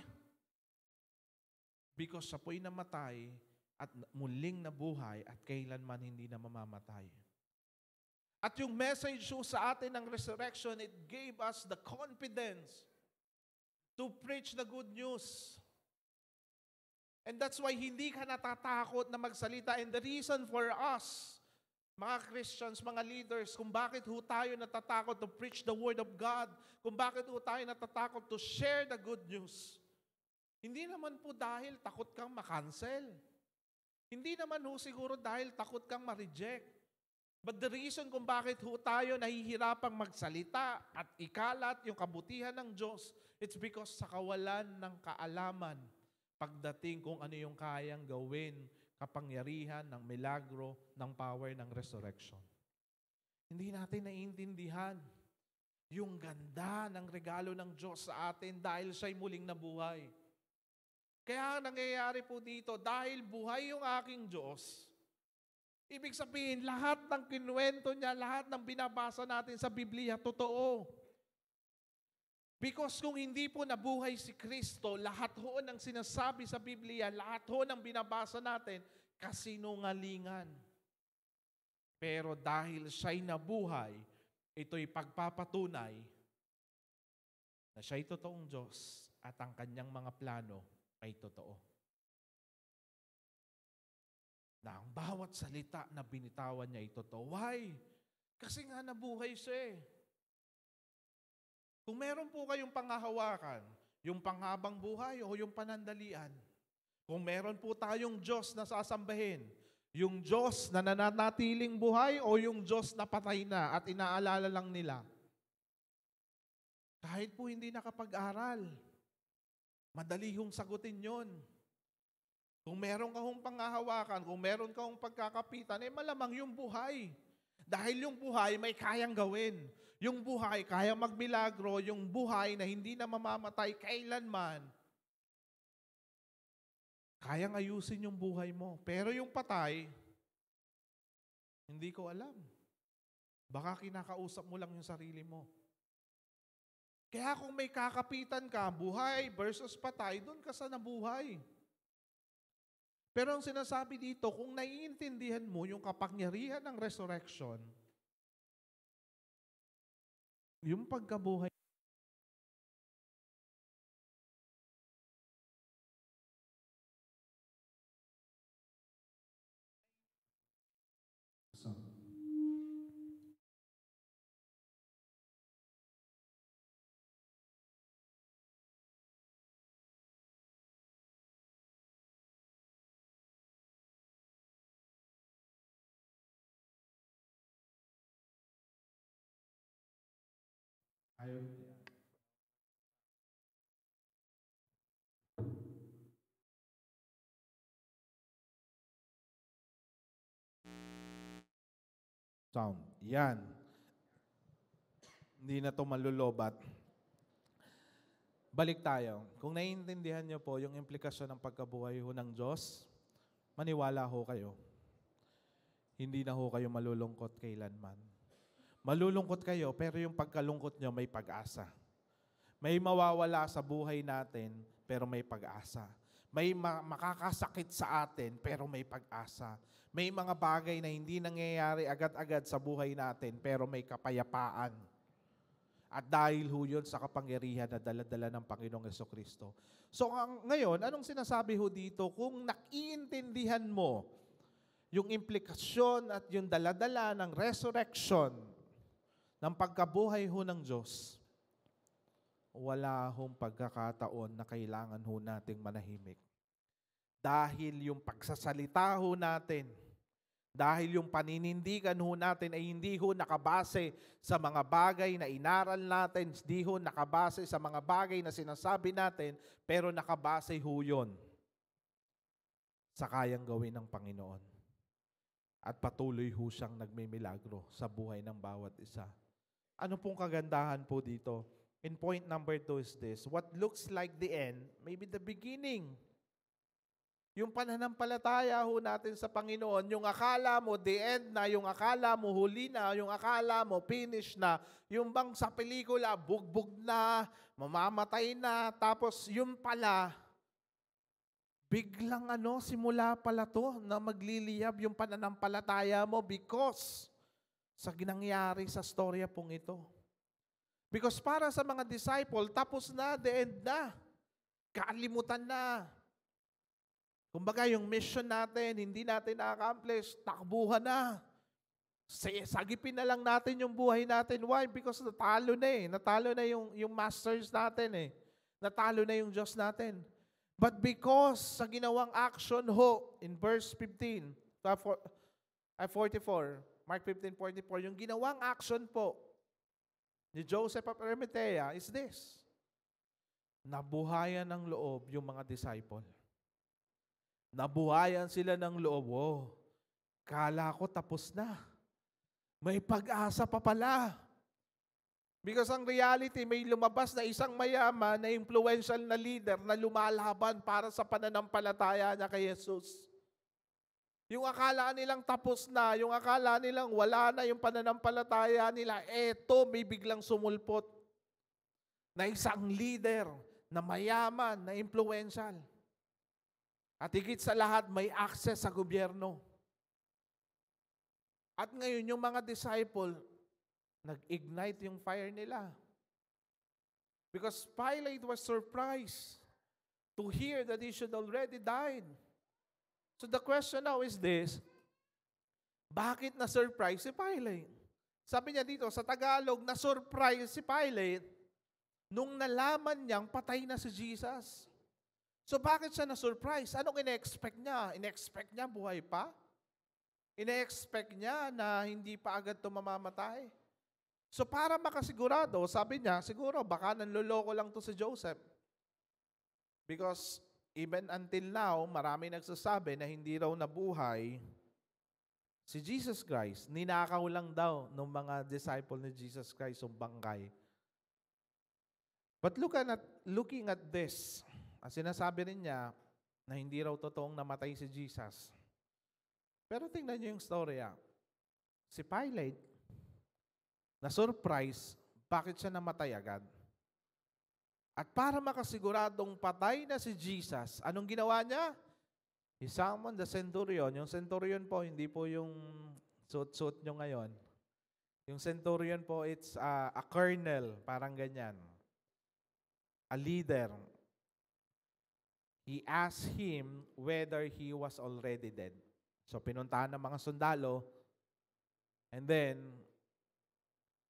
Speaker 4: Because siya po'y namatay at muling nabuhay at kailanman hindi na mamamatay. At yung message sa atin ng resurrection, it gave us the confidence to preach the good news. And that's why hindi ka natatakot na magsalita. And the reason for us, mga Christians, mga leaders, kung bakit ho tayo natatakot to preach the Word of God, kung bakit ho tayo natatakot to share the good news, hindi naman po dahil takot kang makancel. Hindi naman ho siguro dahil takot kang ma-reject. But the reason kung bakit ho tayo nahihirapang magsalita at ikalat yung kabutihan ng Diyos, it's because sa kawalan ng kaalaman pagdating kung ano yung kayang gawin, kapangyarihan ng milagro, ng power ng resurrection. Hindi natin naiintindihan yung ganda ng regalo ng Diyos sa atin dahil siya'y muling nabuhay. Kaya nangyayari po dito, dahil buhay yung aking Diyos, ibig sabihin, lahat ng kinuwento niya, lahat ng binabasa natin sa Biblia, totoo. Because kung hindi po nabuhay si Kristo, lahat ho ng sinasabi sa Biblia, lahat ho ng binabasa natin, kasinungalingan. Pero dahil siya'y nabuhay, ito'y pagpapatunay na siya'y totoong Diyos at ang kanyang mga plano ay totoo. Na ang bawat salita na binitawan niya ay totoo. Why? Kasi nga nabuhay siya eh. Kung meron po kayong panghahawakan, yung panghabang buhay o yung panandalian, kung meron po tayong Diyos na sasambahin, yung Diyos na nananatiling buhay o yung Diyos na patay na at inaalala lang nila, kahit po hindi nakapag-aral, madali hong sagutin yon. Kung meron ka hong panghahawakan, kung meron ka hong pagkakapitan, eh malamang yung buhay. Dahil yung buhay may kayang gawin. Yung buhay kaya magmilagro, yung buhay na hindi na mamamatay kailanman. Kayang ayusin yung buhay mo. Pero yung patay, hindi ko alam. Baka kinakausap mo lang yung sarili mo. Kaya kung may kakapitan ka, buhay versus patay, doon ka sa nabuhay. Pero ang sinasabi dito, kung naiintindihan mo yung kapangyarihan ng resurrection, yung pagkabuhay Sound. Yan. Hindi na to malulobat. Balik tayo. Kung naiintindihan niyo po yung implikasyon ng pagkabuhay ho ng Diyos, maniwala ho kayo. Hindi na ho kayo malulungkot kailanman. Malulungkot kayo, pero yung pagkalungkot nyo may pag-asa. May mawawala sa buhay natin, pero may pag-asa. May makakasakit sa atin, pero may pag-asa. May mga bagay na hindi nangyayari agad-agad sa buhay natin, pero may kapayapaan. At dahil ho yun sa kapangyarihan na dala-dala ng Panginoong Jesucristo. So ngayon, anong sinasabi ho dito? Kung nakiintindihan mo yung implikasyon at yung dala-dala ng resurrection ng pagkabuhay ho ng Diyos, wala hong pagkakataon na kailangan ho nating manahimik. Dahil yung pagsasalita ho natin, dahil yung paninindigan ho natin ay hindi ho nakabase sa mga bagay na inaral natin, hindi ho nakabase sa mga bagay na sinasabi natin, pero nakabase ho yun sa kayang gawin ng Panginoon. At patuloy ho siyang nagmimilagro sa buhay ng bawat isa. Ano pong kagandahan po dito? In point number 2 is this: what looks like the end may be the beginning. Yung pananampalataya ho natin sa Panginoon, yung akala mo the end na, yung akala mo huli na, yung akala mo finish na, yung bang sa pelikula bugbog na, mamamatay na, tapos yung pala, biglang simula pala to na magliliyab yung pananampalataya mo because sa ginangyari sa storya pong ito. Because para sa mga disciple, tapos na, the end na. Kaalimutan na. Kumbaga, yung mission natin, hindi natin na-accomplish, takbuhan na. Sagipin na lang natin yung buhay natin. Why? Because natalo na eh. Natalo na yung masters natin eh. Natalo na yung Diyos natin. But because sa ginawang action ho, in verse 15, 44, Mark 15:44, yung ginawang action po ni Joseph of Arimathea is this: nabuhayan ng loob yung mga disciple. Nabuhayan sila ng loob. Oh, kala ko tapos na. May pag-asa pa pala. Because ang reality, may lumabas na isang mayaman na influential na leader na lumalaban para sa pananampalataya niya kay Jesus. Yung akala nilang tapos na, yung akala nilang wala na yung pananampalataya nila, eto may biglang sumulpot na isang leader na mayaman, na influential. At higit sa lahat, may access sa gobyerno. At ngayon, yung mga disciple, nag-ignite yung fire nila. Because Pilate was surprised to hear that he should already died. So the question now is this: bakit na-surprise si Pilate? Sabi niya dito, sa Tagalog, na-surprise si Pilate nung nalaman niyang patay na si Jesus. So bakit siya na-surprise? Anong ine-expect niya? Ine-expect niya buhay pa? Ine-expect niya na hindi pa agad ito mamamatay? So para makasigurado, sabi niya, siguro baka nanloloko lang to si Joseph. Because even until now, marami nagsasabi na hindi raw nabuhay si Jesus Christ. Ninakaw lang daw ng mga disciple ni Jesus Christ yung bangkay. But looking at this, sinasabi rin niya na hindi raw totoong namatay si Jesus. Pero tingnan niyo yung storya. Si Pilate, na-surprise, bakit siya namatay agad? At para makasiguradong patay na si Jesus, anong ginawa niya? He summoned the centurion. Yung centurion po, hindi po yung suit-suit nyo ngayon. Yung centurion po, it's a colonel, parang ganyan. A leader. He asked him whether he was already dead. So pinuntahan ng mga sundalo, and then,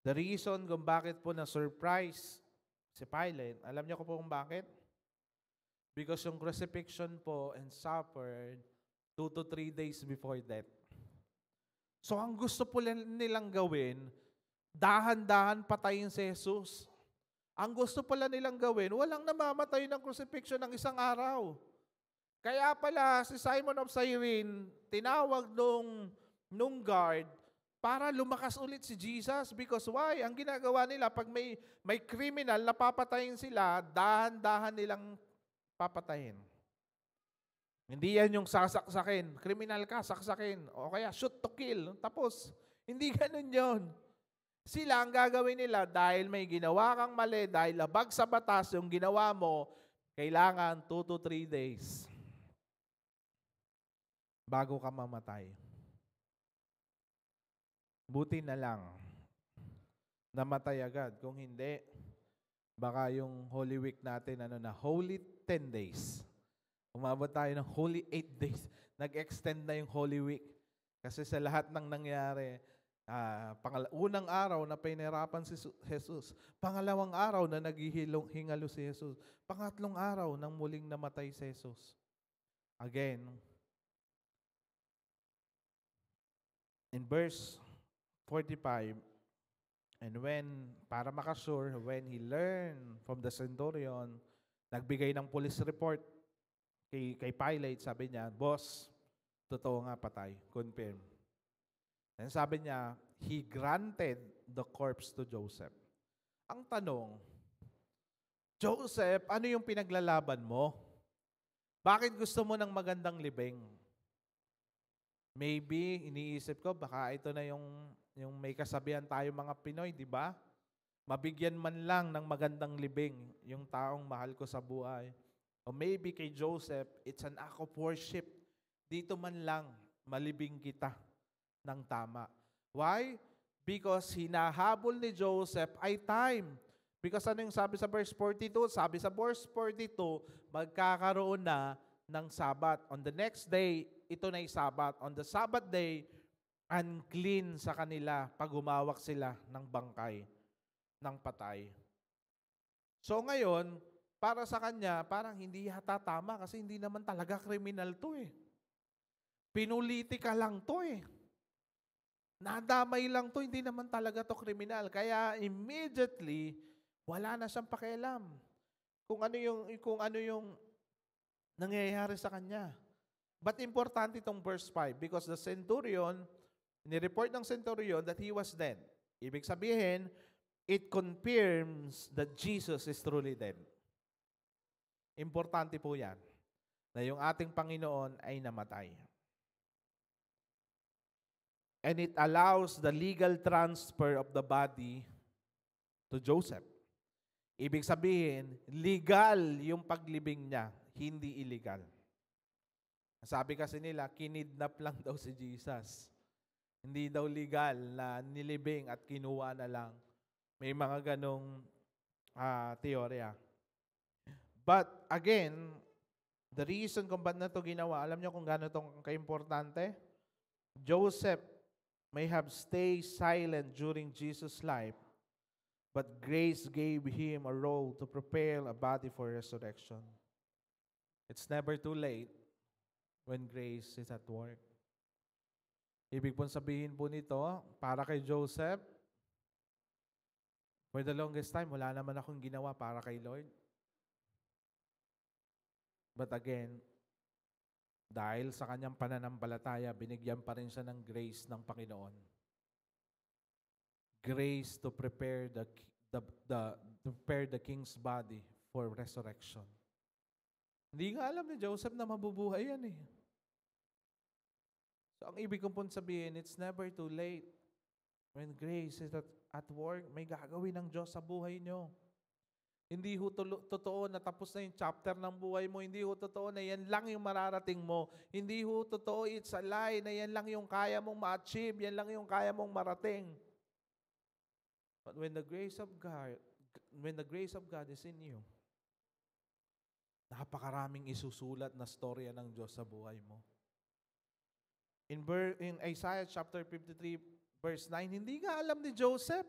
Speaker 4: the reason kung bakit po na-surprise si Pilate, alam niyo po kung bakit? Because yung crucifixion po and suffered 2 to 3 days before death. So ang gusto po nilang gawin, dahan-dahan patayin si Jesus. Ang gusto pala nilang gawin, walang namamatay ng crucifixion ng isang araw. Kaya pala si Simon of Cyrene, tinawag nung guard para lumakas ulit si Jesus. Because why? Ang ginagawa nila, pag may criminal na papatayin sila, dahan-dahan nilang papatayin. Hindi yan yung sasaksakin. Criminal ka, saksakin. O kaya shoot to kill. Tapos, hindi ganun yon. Sila ang gagawin nila dahil may ginawa kang mali, dahil labag sa batas yung ginawa mo, kailangan 2 to 3 days bago ka mamatay. Buti na lang namatay agad. Kung hindi, baka yung Holy Week natin, Holy 10 days. Umabot tayo ng Holy 8 days. Nag-extend na yung Holy Week. Kasi sa lahat ng nangyari, unang araw na pinahirapan si Jesus, pangalawang araw na naghihingalo si Jesus, pangatlong araw nang muling namatay si Jesus. Again, in verse 45, and para makasure, when he learned from the centurion, nagbigay ng police report kay Pilate, sabi niya, "Boss, totoo nga patay." Confirm. And sabi niya, he granted the corpse to Joseph. Ang tanong, Joseph, ano yung pinaglalaban mo? Bakit gusto mo ng magandang libing? Maybe, iniisip ko, baka ito na yung may kasabihan tayo mga Pinoy, di ba? Mabigyan man lang ng magandang libing yung taong mahal ko sa buhay. O maybe kay Joseph, it's an act of worship. Dito man lang, malibing kita ng tama. Why? Because hinahabol ni Joseph ay time. Because ano yung sabi sa verse 42? Sabi sa verse 42, magkakaroon na ng Sabat. On the next day, ito na yung Sabat. On the Sabbath day, unclean sa kanila pag humawak sila ng bangkay, ng patay. So ngayon, para sa kanya, parang hindi yata tama kasi hindi naman talaga kriminal to eh. Pinulitika lang to eh. Nadamay lang to, hindi naman talaga to kriminal. Kaya immediately, wala na siyang pakialam kung ano yung nangyayari sa kanya. But importante itong verse 5 because the centurion, ni-report ng centurion that he was dead. Ibig sabihin, it confirms that Jesus is truly dead. Importante po yan, na yung ating Panginoon ay namatay. And it allows the legal transfer of the body to Joseph. Ibig sabihin, legal yung paglibing niya, hindi illegal. Sabi kasi nila, kinidnap lang daw si Jesus. Hindi daw legal na nilibing at kinuha na lang. May mga ganong teorya. But again, the reason kung ba't na ito ginawa, alam niyo kung gaano itong kaimportante? Joseph may have stayed silent during Jesus' life, but grace gave him a role to prepare a body for resurrection. It's never too late when grace is at work. Ibig pong sabihin po nito, para kay Joseph, for the longest time, wala naman akong ginawa para kay Lord. But again, dahil sa kanyang pananampalataya, binigyan pa rin siya ng grace ng Panginoon. Grace to prepare the king's body for resurrection. Hindi nga alam ni Joseph na mabubuhay yan eh. So ang ibig kong pong sabihin, it's never too late. When grace is at work, may gagawin ng Diyos sa buhay nyo. Hindi ho totoo na tapos na yung chapter ng buhay mo. Hindi ho totoo na yan lang yung mararating mo. Hindi ho totoo, it's a lie, na yan lang yung kaya mong ma-achieve, yan lang yung kaya mong marating. But when the grace of God is in you, napakaraming isusulat na storya ng Diyos sa buhay mo. In Isaiah chapter 53, verse 9, hindi nga alam ni Joseph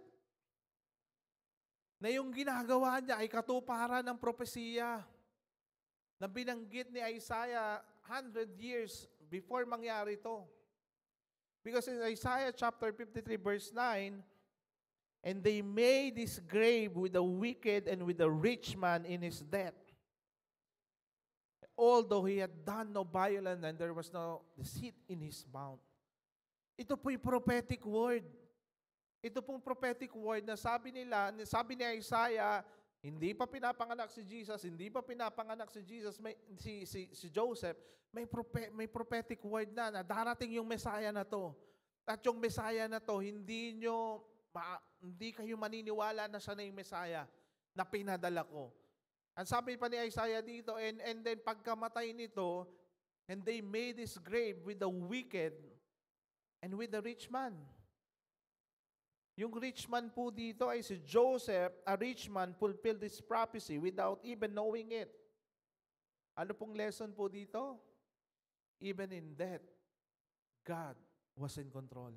Speaker 4: na yung ginagawa niya ay katuparan ng propesiya na binanggit ni Isaiah 100 years before mangyari ito. Because in Isaiah chapter 53 verse 9, And they made his grave with the wicked and with the rich man in his death. Although he had done no violence and there was no deceit in his mouth. Ito po yung prophetic word. Ito pong prophetic word na sabi ni Isaiah, hindi pa pinapanganak si Jesus, si Joseph, may prophetic word na darating yung Messiah na to. At yung Messiah na to, hindi kayo maniniwala na siya na yung Messiah na pinadala ko. Ang sabi pa ni Isaiah dito, and then pagkamatay nito, and they made his grave with the wicked and with the rich man. Yung rich man po dito ay si Joseph, a rich man, fulfilled this prophecy without even knowing it. Ano pong lesson po dito? Even in death, God was in control.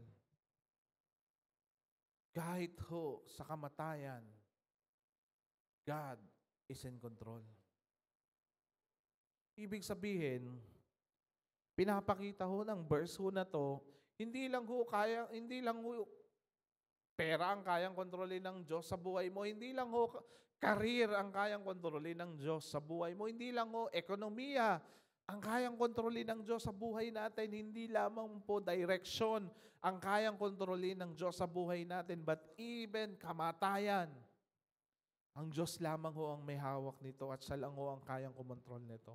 Speaker 4: Kahit ho sa kamatayan, God is in control. Ibig sabihin, pinapakita ho ng verse ho na to, hindi lang ho pera ang kayang kontrolin ng Diyos sa buhay mo. Hindi lang ho career ang kayang kontrolin ng Diyos sa buhay mo. Hindi lang ho ekonomiya ang kayang kontrolin ng Diyos sa buhay natin. Hindi lamang po direction ang kayang kontrolin ng Diyos sa buhay natin. But even kamatayan, ang Diyos lamang ho ang may hawak nito at siya lang ho ang kayang kumontrol nito.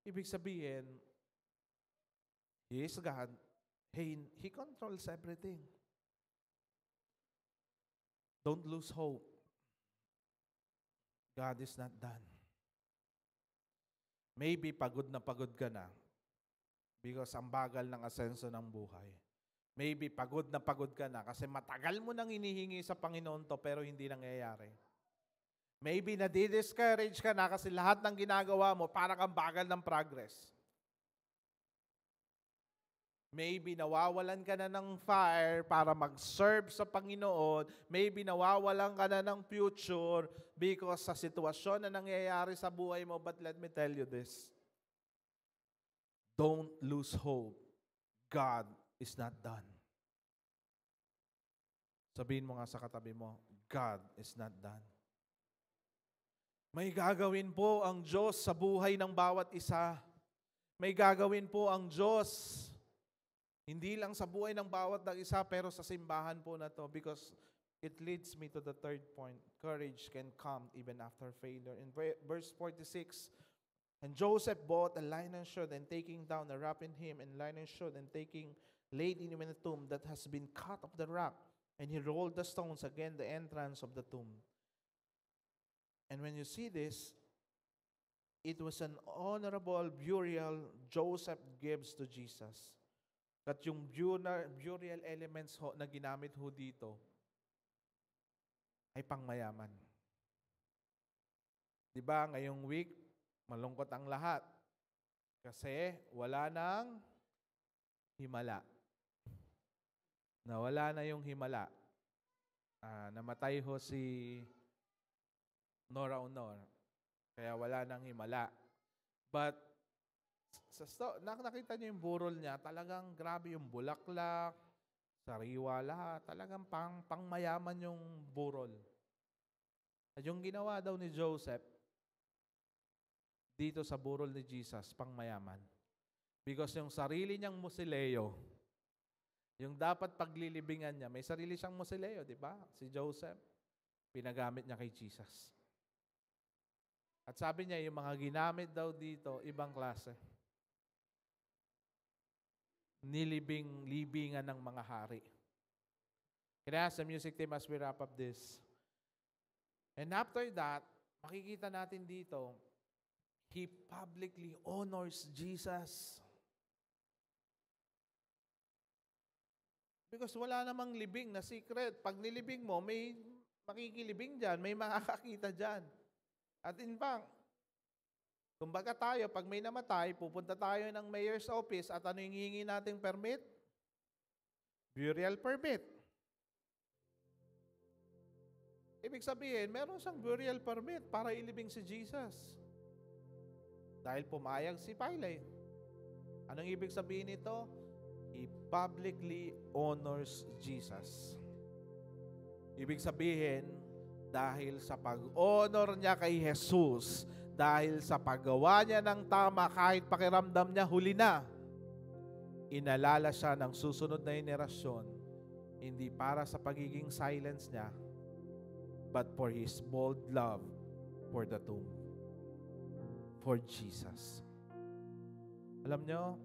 Speaker 4: Ibig sabihin, He is God. He controls everything. Don't lose hope. God is not done. Maybe pagod ka na because ang bagal ng asenso ng buhay. Maybe pagod ka na kasi matagal mo nang hinihingi sa Panginoon to pero hindi nangyayari. Maybe nadi-discourage ka na kasi lahat ng ginagawa mo parang ang bagal ng progress. Maybe nawawalan ka na ng fire para mag-serve sa Panginoon. Maybe nawawalan ka na ng future because sa sitwasyon na nangyayari sa buhay mo. But let me tell you this. Don't lose hope. God is not done. Sabihin mo nga sa katabi mo, God is not done. May gagawin po ang Diyos sa buhay ng bawat isa. May gagawin po ang Diyos hindi lang sa buhay ng bawat isa, pero sa simbahan po na to because it leads me to the third point. Courage can come even after failure. In verse 46, and Joseph bought a linen shirt and taking down a wrapping him and linen shirt and laid him in a tomb that has been cut of the rock. And he rolled the stones against the entrance of the tomb. And when you see this, it was an honorable burial Joseph gives to Jesus. At yung burial elements ho, na ginamit ho dito ay pangmayaman. Diba, ngayong week, malungkot ang lahat. Kasi wala nang himala. Nawala na yung himala. Namatay ho si Nora Honor. Kaya wala nang himala. But nakita niyo yung burol niya, talagang grabe yung bulaklak, sariwa lahat. Talagang pangmayaman yung burol. At yung ginawa daw ni Joseph, dito sa burol ni Jesus, pangmayaman. Because yung sarili niyang musileo, yung dapat paglilibingan niya, may sarili siyang musileo, di ba? Si Joseph, pinagamit niya kay Jesus. At sabi niya, yung mga ginamit daw dito, ibang klase. Libingan ng mga hari. Can I ask the music team as we wrap up this? And after that, makikita natin dito, he publicly honors Jesus. Because wala namang libing na secret. Pag nilibing mo, may makikilibing dyan, may makakakita dyan. At in fact, kumbaga tayo, pag may namatay, pupunta tayo ng mayor's office at ano yung hihingi nating permit? Burial permit. Ibig sabihin, meron siyang burial permit para ilibing si Jesus. Dahil pumayag si Pilate. Anong ibig sabihin nito? He publicly honors Jesus. Ibig sabihin, dahil sa pag-honor niya kay Jesus, dahil sa paggawa niya ng tama kahit pakiramdam niya huli na, inalala siya ng susunod na henerasyon, hindi para sa pagiging silence niya, but for His bold love for the tomb, for Jesus. Alam nyo,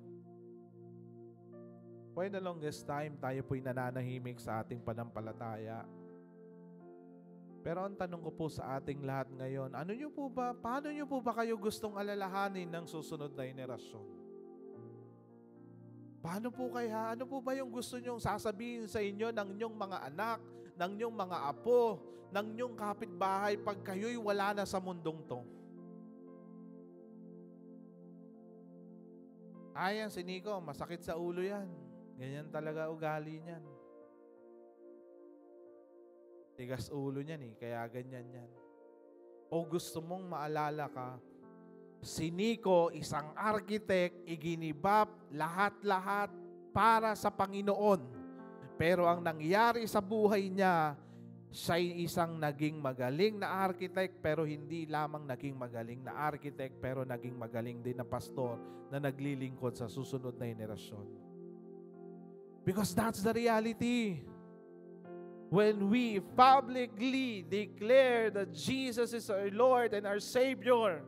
Speaker 4: for the longest time, tayo po'y nananahimik sa ating panampalataya. Pero ang tanong ko po sa ating lahat ngayon, paano nyo po ba kayo gustong alalahanin ng susunod na henerasyon? Paano po kaya? Ano po ba yung gusto nyong sasabihin sa inyo ng inyong mga anak, ng inyong mga apo, ng inyong kapitbahay pag kayo'y wala na sa mundong to? Ayan, si Nico, masakit sa ulo yan. Ganyan talaga ugali niyan. Tigas ulo niyan kaya ganyan yan. O gusto mong maalala ka, si Nico, isang architect, iginibap lahat-lahat para sa Panginoon. Pero ang nangyari sa buhay niya, siya'y isang naging magaling na architect, pero hindi lamang naging magaling na architect, pero naging magaling din na pastor na naglilingkod sa susunod na henerasyon. Because that's the reality. When we publicly declare that Jesus is our Lord and our Savior,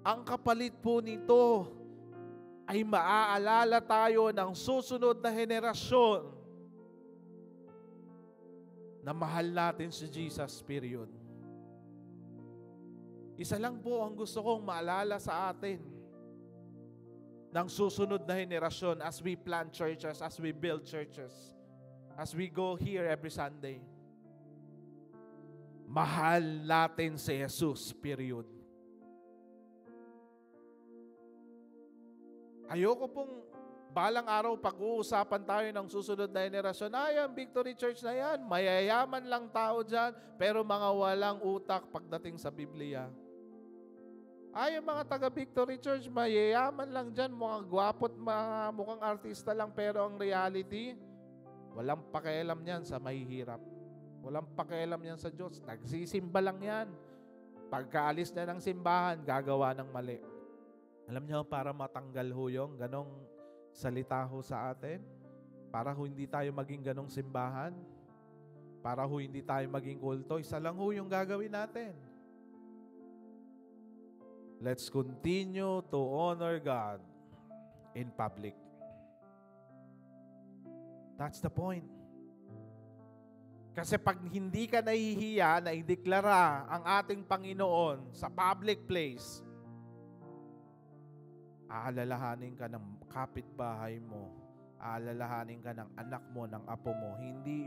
Speaker 4: ang kapalit po nito ay maaalala tayo ng susunod na henerasyon na mahal natin si Jesus, period. Isa lang po ang gusto kong maalala sa atin ng susunod na henerasyon as we plant churches, as we build churches, as we go here every Sunday. Mahal natin si Jesus, period. Ayoko pong balang araw pag-uusapan tayo ng susunod na henerasyon. Ang Victory Church na yan, mayayaman lang tao dyan, pero mga walang utak pagdating sa Biblia. Yung mga taga-Victory Church, mayayaman lang dyan, mukhang gwapot, mukhang artista lang, pero ang reality, walang pakialam yan sa mahihirap. Walang pakialam yan sa Diyos. Nagsisimba lang yan. Pagkaalis na ng simbahan, gagawa ng mali. Alam niyo, para matanggal ho yung ganong salita ho sa atin, para ho hindi tayo maging ganong simbahan, para ho hindi tayo maging kulto, isa lang ho yung gagawin natin. Let's continue to honor God in public. That's the point. Kasi pag hindi ka nahihiya na ideklara ang ating Panginoon sa public place, aalalahanin ka ng kapitbahay mo, aalalahanin ka ng anak mo, ng apo mo, hindi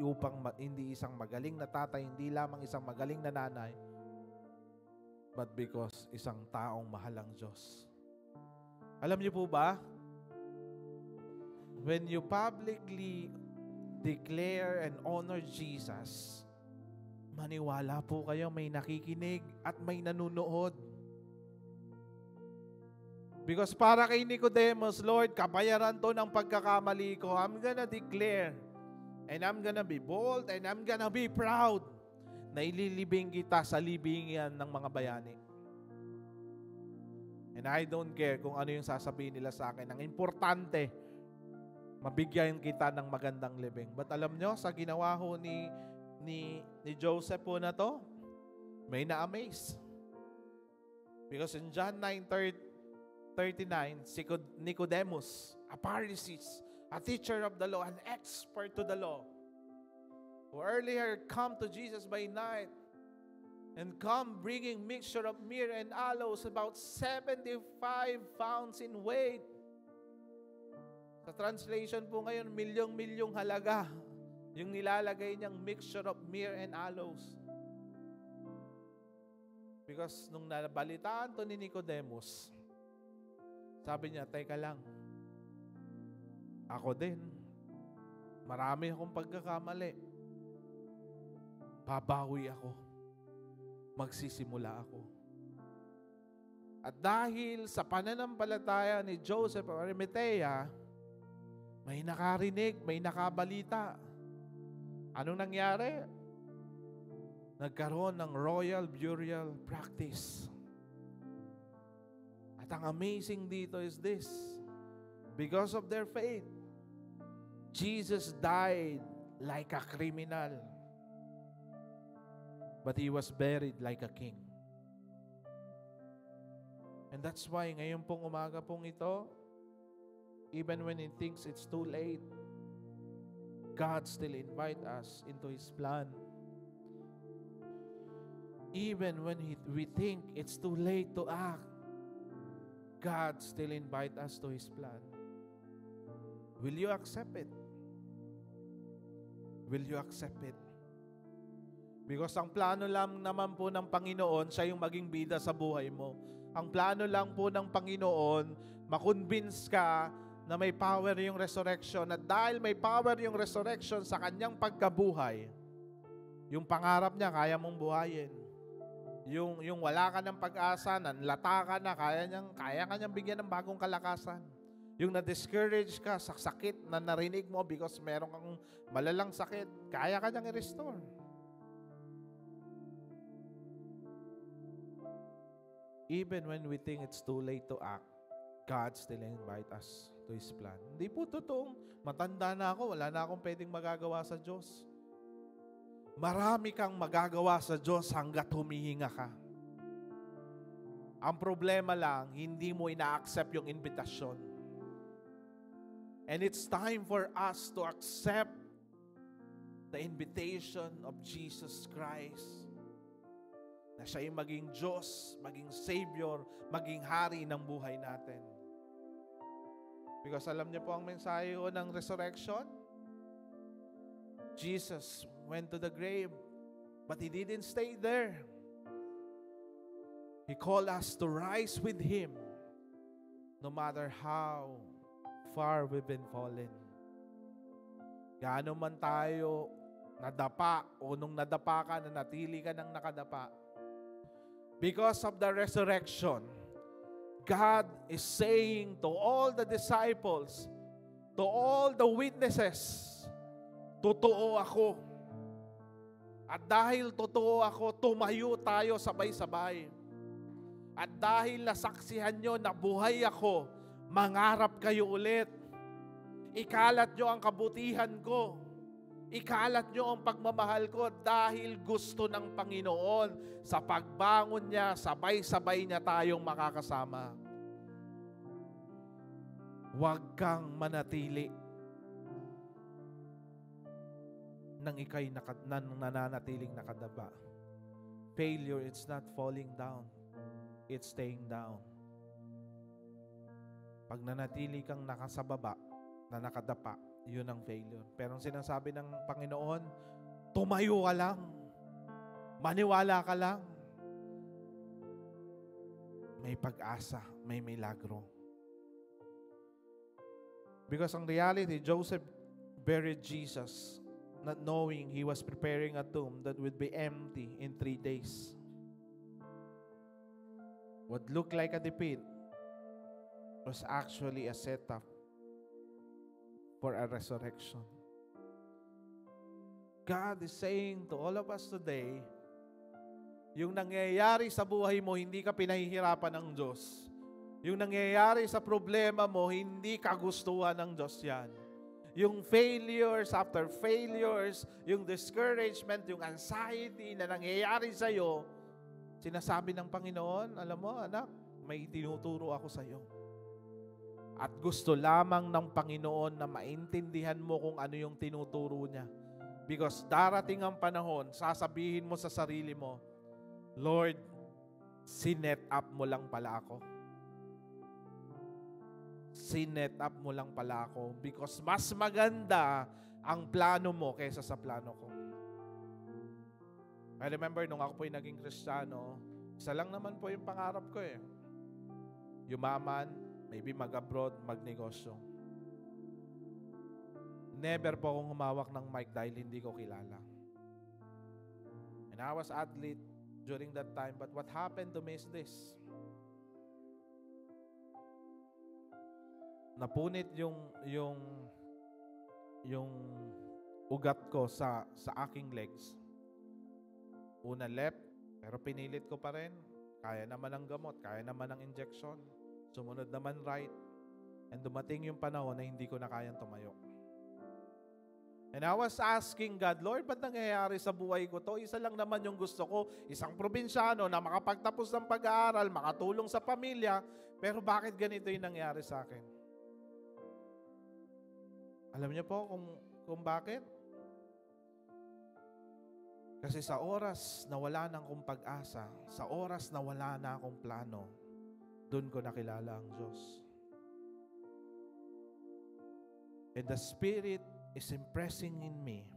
Speaker 4: isang magaling na tatay, hindi lamang isang magaling na nanay, but because isang taong mahal ang Diyos. Alam niyo po ba, when you publicly declare and honor Jesus, maniwala po kayo, may nakikinig at may nanunood. Because para kay Nicodemus, Lord, kabayaran to ng pagkakamali ko. I'm gonna declare, and I'm gonna be bold, and I'm gonna be proud na ililibing kita sa libingan ng mga bayani. And I don't care kung ano yung sasabihin nila sa akin. Ang importante, mabigyan kita ng magandang libing. But alam nyo, sa ginawa ho ni Joseph po na to, may na-amaze. Because in John 9:39, si Nicodemus, a Pharisee, a teacher of the law, an expert to the law, who earlier come to Jesus by night and come bringing mixture of myrrh and aloes, about 75 pounds in weight. Sa translation po ngayon, milyong-milyong halaga yung nilalagay niyang mixture of myrrh and aloes. Because nung nabalitaan to ni Nicodemus, sabi niya, teka lang, ako din, marami akong pagkakamali. Babawi ako. Magsisimula ako. At dahil sa pananampalataya ni Joseph of Arimathea, may nakarinig, may nakabalita Anong nangyari? Nagkaroon ng royal burial practice. At ang amazing dito is this. Because of their faith, Jesus died like a criminal. But He was buried like a king. And that's why ngayon pong umaga pong ito, even when He thinks it's too late, God still invite us into His plan. Even when we think it's too late to act, God still invite us to His plan. Will you accept it? Will you accept it? Because ang plano lang naman po ng Panginoon, siya yung maging bida sa buhay mo. Ang plano lang po ng Panginoon, makonvince ka na may power yung resurrection. At dahil may power yung resurrection sa kanyang pagkabuhay, yung pangarap niya, kaya mong buhayin. Yung wala ka ng pag-asa, nanlata ka na, kaya ka niyang bigyan ng bagong kalakasan. Yung na-discourage ka sa sakit na narinig mo because meron kang malalang sakit, kaya ka niyang i-restore. Even when we think it's too late to act, God still invite us to His plan. Hindi po totoong matanda na ako, wala na akong pwedeng magagawa sa Diyos. Marami kang magagawa sa Diyos hanggat humihinga ka. Ang problema lang, hindi mo ina-accept yung invitasyon. And it's time for us to accept the invitation of Jesus Christ. Na siya yung maging Diyos, maging Savior, maging Hari ng buhay natin. Because alam niyo po ang mensahe ng resurrection? Jesus went to the grave, but He didn't stay there. He called us to rise with Him, no matter how far we've been fallen. Gaano man tayo nadapa o nung nadapa ka, nanatili ka ng nakadapa. Because of the resurrection, God is saying to all the disciples, to all the witnesses, totoo ako. At dahil totoo ako, tumayo tayo sabay-sabay. At dahil nasaksihan nyo na buhay ako, mangarap kayo ulit. Ikalat nyo ang kabutihan ko. Ikalat nyo ang pagmamahal ko dahil gusto ng Panginoon sa pagbangon niya, sabay-sabay niya tayong makakasama. Huwag kang manatili nang ikay nananatiling nakadaba. Failure, it's not falling down. It's staying down. Pag nanatili kang nakasababa, na nakadapa, yun ang failure. Pero ang sinasabi ng Panginoon, tumayo ka lang. Maniwala ka lang. May pag-asa, may milagro. Because ang reality, Joseph buried Jesus, not knowing he was preparing a tomb that would be empty in 3 days. What looked like a defeat was actually a setup for a resurrection. God is saying to all of us today, yung nangyayari sa buhay mo, hindi ka pinahihirapan ng Diyos. Yung nangyayari sa problema mo, hindi kagustuhan ng Diyos yan. Yung failures after failures, yung discouragement, yung anxiety na nangyayari sa'yo, sinasabi ng Panginoon, alam mo anak, may tinuturo ako sa'yo. At gusto lamang ng Panginoon na maintindihan mo kung ano yung tinuturo niya. Because darating ang panahon, sasabihin mo sa sarili mo, Lord, sinet up mo lang pala ako. Sinet up mo lang pala ako because mas maganda ang plano mo kaysa sa plano ko. I remember nung ako po yung naging Kristiyano, isa lang naman po yung pangarap ko eh. Yumaman, maybe mag-abroad, magnegosyo. Never po akong humawak ng mic dahil hindi ko kilala. And I was athlete during that time, but what happened to me is this. Napunit yung ugat ko sa aking legs. Una left, pero pinilit ko pa rin. Kaya naman ang gamot, kaya naman ang injection. Sumunod naman right. And dumating yung panahon na hindi ko na kayang tumayo. And I was asking God, Lord, ba't nangyayari sa buhay ko to? Isa lang naman yung gusto ko, isang probinsyano na makapagtapos ng pag-aaral, makatulong sa pamilya, pero bakit ganito yung nangyari sa akin? Alam niyo po kung bakit? Kasi sa oras na wala na akong pag-asa, sa oras na wala na akong plano, doon ko nakilala ang Diyos. And the Spirit is impressing in me,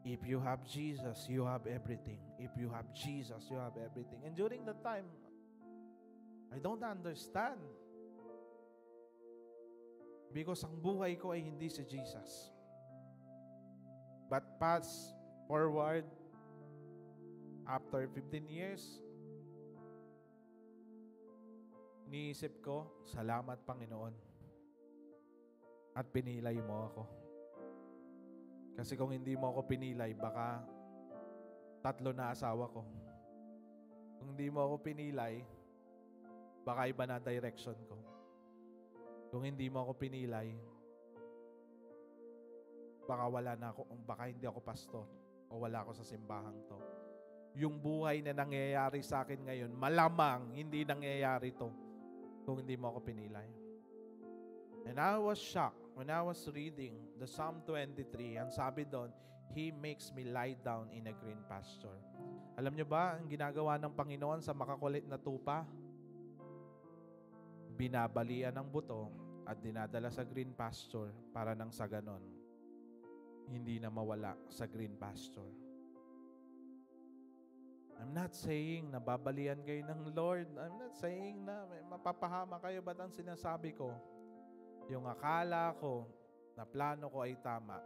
Speaker 4: if you have Jesus, you have everything. If you have Jesus, you have everything. And during that time, I don't understand. Because ang buhay ko ay hindi si Jesus. But fast forward, after 15 years, iniisip ko, salamat Panginoon. At pinilay mo ako. Kasi kung hindi mo ako pinilay, baka 3 na asawa ko. Kung hindi mo ako pinilay, baka iba na direction ko. Kung hindi mo ako pinilay, baka hindi ako pastor o wala ako sa simbahang to. Yung buhay na nangyayari sa akin ngayon, malamang hindi nangyayari to kung hindi mo ako pinilay. And I was shocked when I was reading the Psalm 23, ang sabi doon, He makes me lie down in a green pasture. Alam nyo ba, ang ginagawa ng Panginoon sa makakulit na tupa? Binabalian ng buto at dinadala sa green pasture para nang sa ganon, hindi na mawala sa green pasture. I'm not saying na babalian kayo ng Lord. I'm not saying na mapapahama kayo. Ba't ang sinasabi ko? Yung akala ko na plano ko ay tama.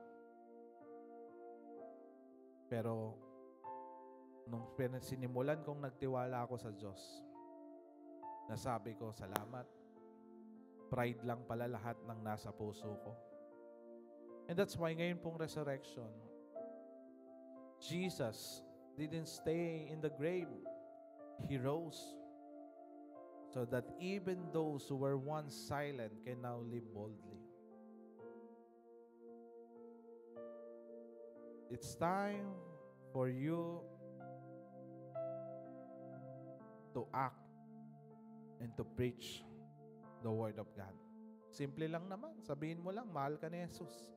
Speaker 4: Pero nung sinimulan kong nagtiwala ako sa Diyos, nasabi ko, salamat. Pride lang pala lahat ng nasa puso ko. And that's why ngayon pong resurrection, Jesus didn't stay in the grave. He rose. So that even those who were once silent can now live boldly. It's time for you to act and to preach the Word of God. Simple lang naman. Sabihin mo lang, mahal ka ni Jesus.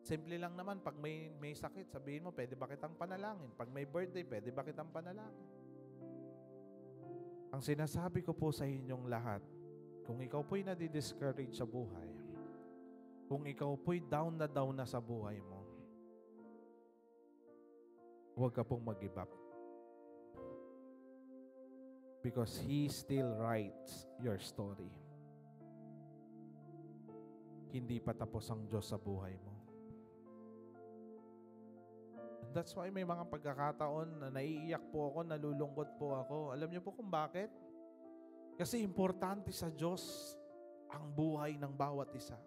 Speaker 4: Simple lang naman, pag may sakit, sabihin mo, pwede ba kitang panalangin? Pag may birthday, pwede ba kitang panalangin? Ang sinasabi ko po sa inyong lahat, kung ikaw po'y nadi-discourage sa buhay, kung ikaw po'y down na sa buhay mo, huwag ka pong mag-give up. Because He still writes your story. Hindi pa tapos ang Diyos sa buhay mo. That's why may mga pagkakataon na naiiyak po ako, nalulungkot po ako. Alam niyo po kung bakit? Kasi importante sa Diyos ang buhay ng bawat isa.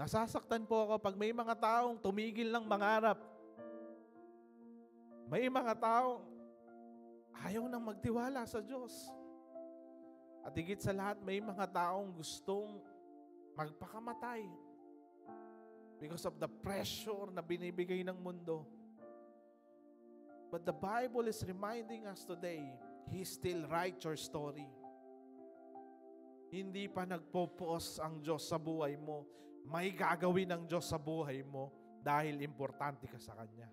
Speaker 4: Nasasaktan po ako pag may mga taong tumigil ng mangarap. May mga taong ayaw nang magtiwala sa Diyos. At higit sa lahat, may mga taong gustong magpakamatay. Because of the pressure na binibigay ng mundo. But the Bible is reminding us today, He still writes your story. Hindi pa nagpo-pause ang Diyos sa buhay mo. May gagawin ng Diyos sa buhay mo dahil importante ka sa Kanya.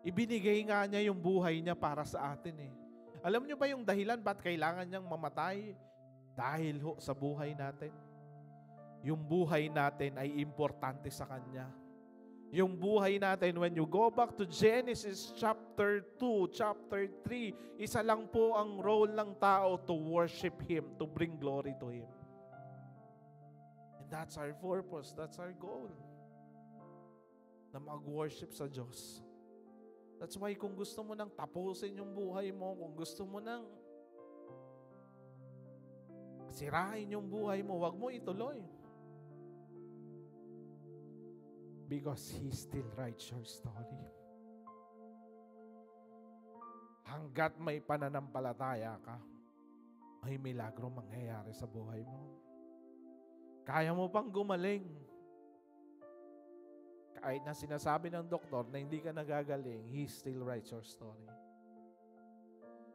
Speaker 4: Ibinigay nga niya yung buhay niya para sa atin eh. Alam niyo ba yung dahilan ba't kailangan niyang mamatay? Dahil sa buhay natin. Yung buhay natin ay importante sa Kanya. Yung buhay natin, when you go back to Genesis chapter 2, chapter 3, isa lang po ang role ng tao to worship Him, to bring glory to Him. And that's our purpose, that's our goal. Na mag-worship sa Diyos. That's why kung gusto mo nang tapusin yung buhay mo, kung gusto mo nang sirahin yung buhay mo, wag mo ituloy. Because He still writes your story. Hanggat may pananampalataya ka, may milagro mangyayari sa buhay mo. Kaya mo pang gumaling. Kahit na sinasabi ng doktor na hindi ka nagagaling, He still writes your story.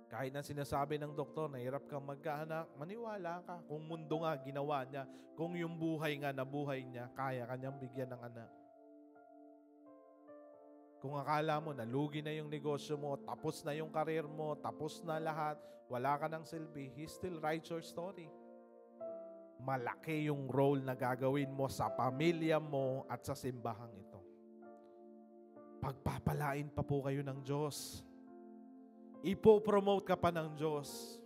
Speaker 4: Kahit na sinasabi ng doktor na hirap kang magkaanak, maniwala ka. Kung mundo nga ginawa niya, kung yung buhay nga na buhay niya, kaya kanyang bigyan ng anak. Kung akala mo, nalugi na yung negosyo mo, tapos na yung karir mo, tapos na lahat, wala ka ng silbi, He still writes your story. Malaki yung role na gagawin mo sa pamilya mo at sa simbahang ito. Pagpapalain pa po kayo ng Diyos. Ipo-promote ka pa ng Diyos.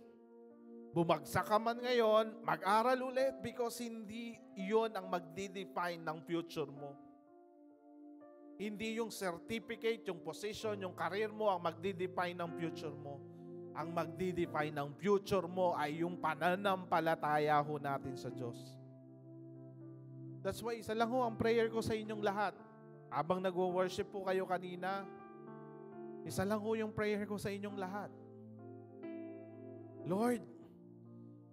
Speaker 4: Bumagsak ka man ngayon, mag-aral ulit because hindi iyon ang magdi-define ng future mo. Hindi yung certificate, yung position, yung career mo ang magdi-define ng future mo. Ang magdi-define ng future mo ay yung pananampalataya ho natin sa Diyos. That's why isa lang ho ang prayer ko sa inyong lahat. Habang nagwo-worship po kayo kanina, isa lang ho yung prayer ko sa inyong lahat. Lord,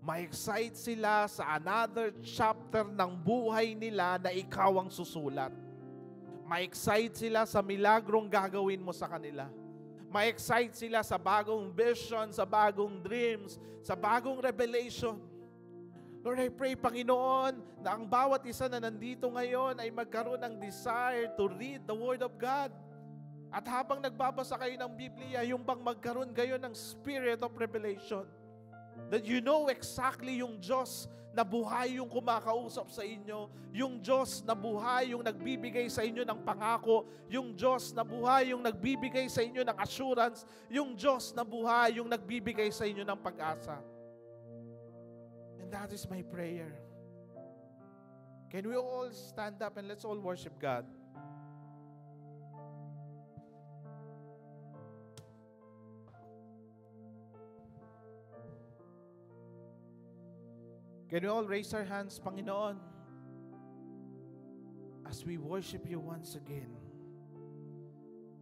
Speaker 4: ma-excite sila sa another chapter ng buhay nila na ikaw ang susulat. Ma-excite sila sa milagrong gagawin mo sa kanila. Ma-excite sila sa bagong vision, sa bagong dreams, sa bagong revelation. Lord, I pray, Panginoon, na ang bawat isa na nandito ngayon ay magkaroon ng desire to read the Word of God. At habang nagbabasa kayo ng Biblia, yung bang magkaroon kayo ng spirit of revelation. That you know exactly yung Diyos na buhay yung kumakausap sa inyo, yung Diyos na buhay yung nagbibigay sa inyo ng pangako, yung Diyos na buhay yung nagbibigay sa inyo ng assurance, yung Diyos na buhay yung nagbibigay sa inyo ng pag-asa. And that is my prayer. Can we all stand up and let's all worship God? Can we all raise our hands, Panginoon, as we worship you once again?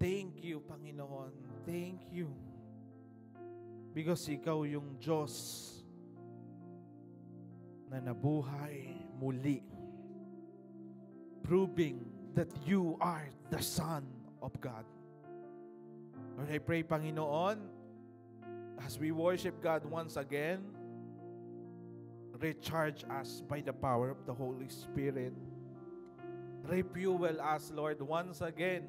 Speaker 4: Thank you, Panginoon. Thank you. Because ikaw yung Diyos na nabuhay muli, proving that you are the Son of God. Lord, I pray, Panginoon, as we worship God once again, recharge us by the power of the Holy Spirit. Refuel us, Lord, once again.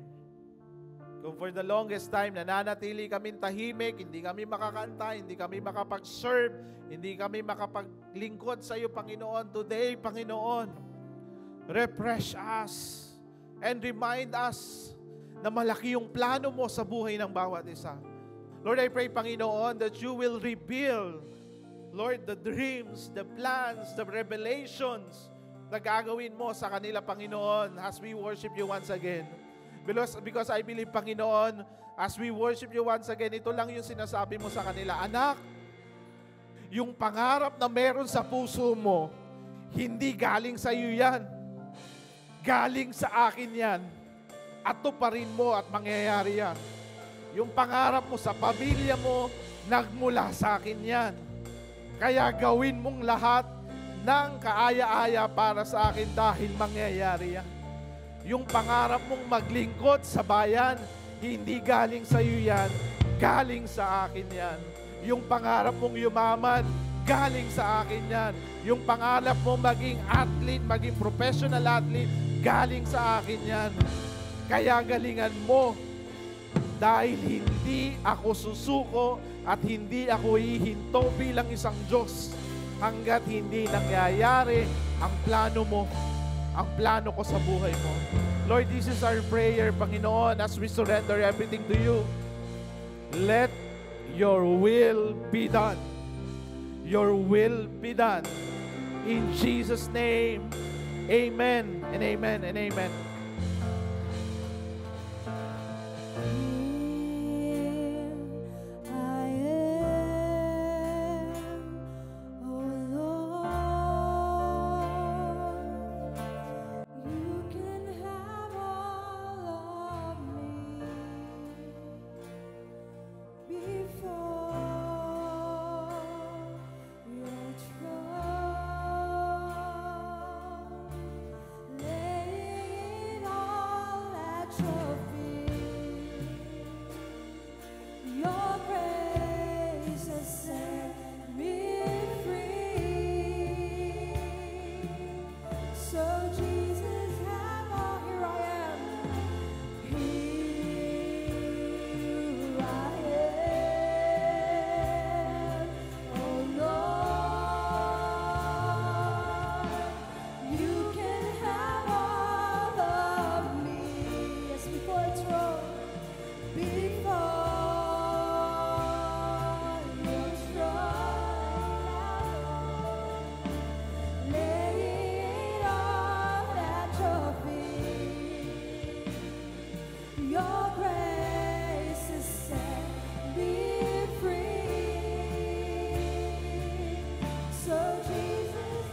Speaker 4: Kung for the longest time, nananatili kami tahimik, hindi kami makakanta, hindi kami makapag-serve, hindi kami makapaglingkod sa iyo, Panginoon. Today, Panginoon, refresh us and remind us na malaki yung plano mo sa buhay ng bawat isa. Lord, I pray, Panginoon, that you will reveal, Lord, the dreams, the plans, the revelations na gagawin mo sa kanila, Panginoon, as we worship you once again. Because I believe, Panginoon, as we worship you once again, ito lang yung sinasabi mo sa kanila, anak, yung pangarap na meron sa puso mo, hindi galing sa iyo yan. Galing sa akin yan. At tuparin mo at mangyayari yan. Yung pangarap mo sa pamilya mo, nagmula sa akin yan. Kaya gawin mong lahat ng kaaya-aya para sa akin dahil mangyayari yan. Yung pangarap mong maglingkod sa bayan, hindi galing sa iyo yan, galing sa akin yan. Yung pangarap mong yumaman, galing sa akin yan. Yung pangarap mong maging athlete, maging professional athlete, galing sa akin yan. Kaya galingan mo dahil hindi ako susuko at hindi ako hihinto bilang isang Diyos hanggat hindi nangyayari ang plano mo, ang plano ko sa buhay mo. Lord, this is our prayer, Panginoon, as we surrender everything to you. Let your will be done. Your will be done. In Jesus' name, amen and amen and amen.
Speaker 2: You can have all your feet. Your grace has set me free. So Jesus, have all. Here I am. Here I am. Oh Lord, you can have all of me. Yes, before it's wrong. Before your throne, lay it all at your feet. Your grace has set me free. So Jesus,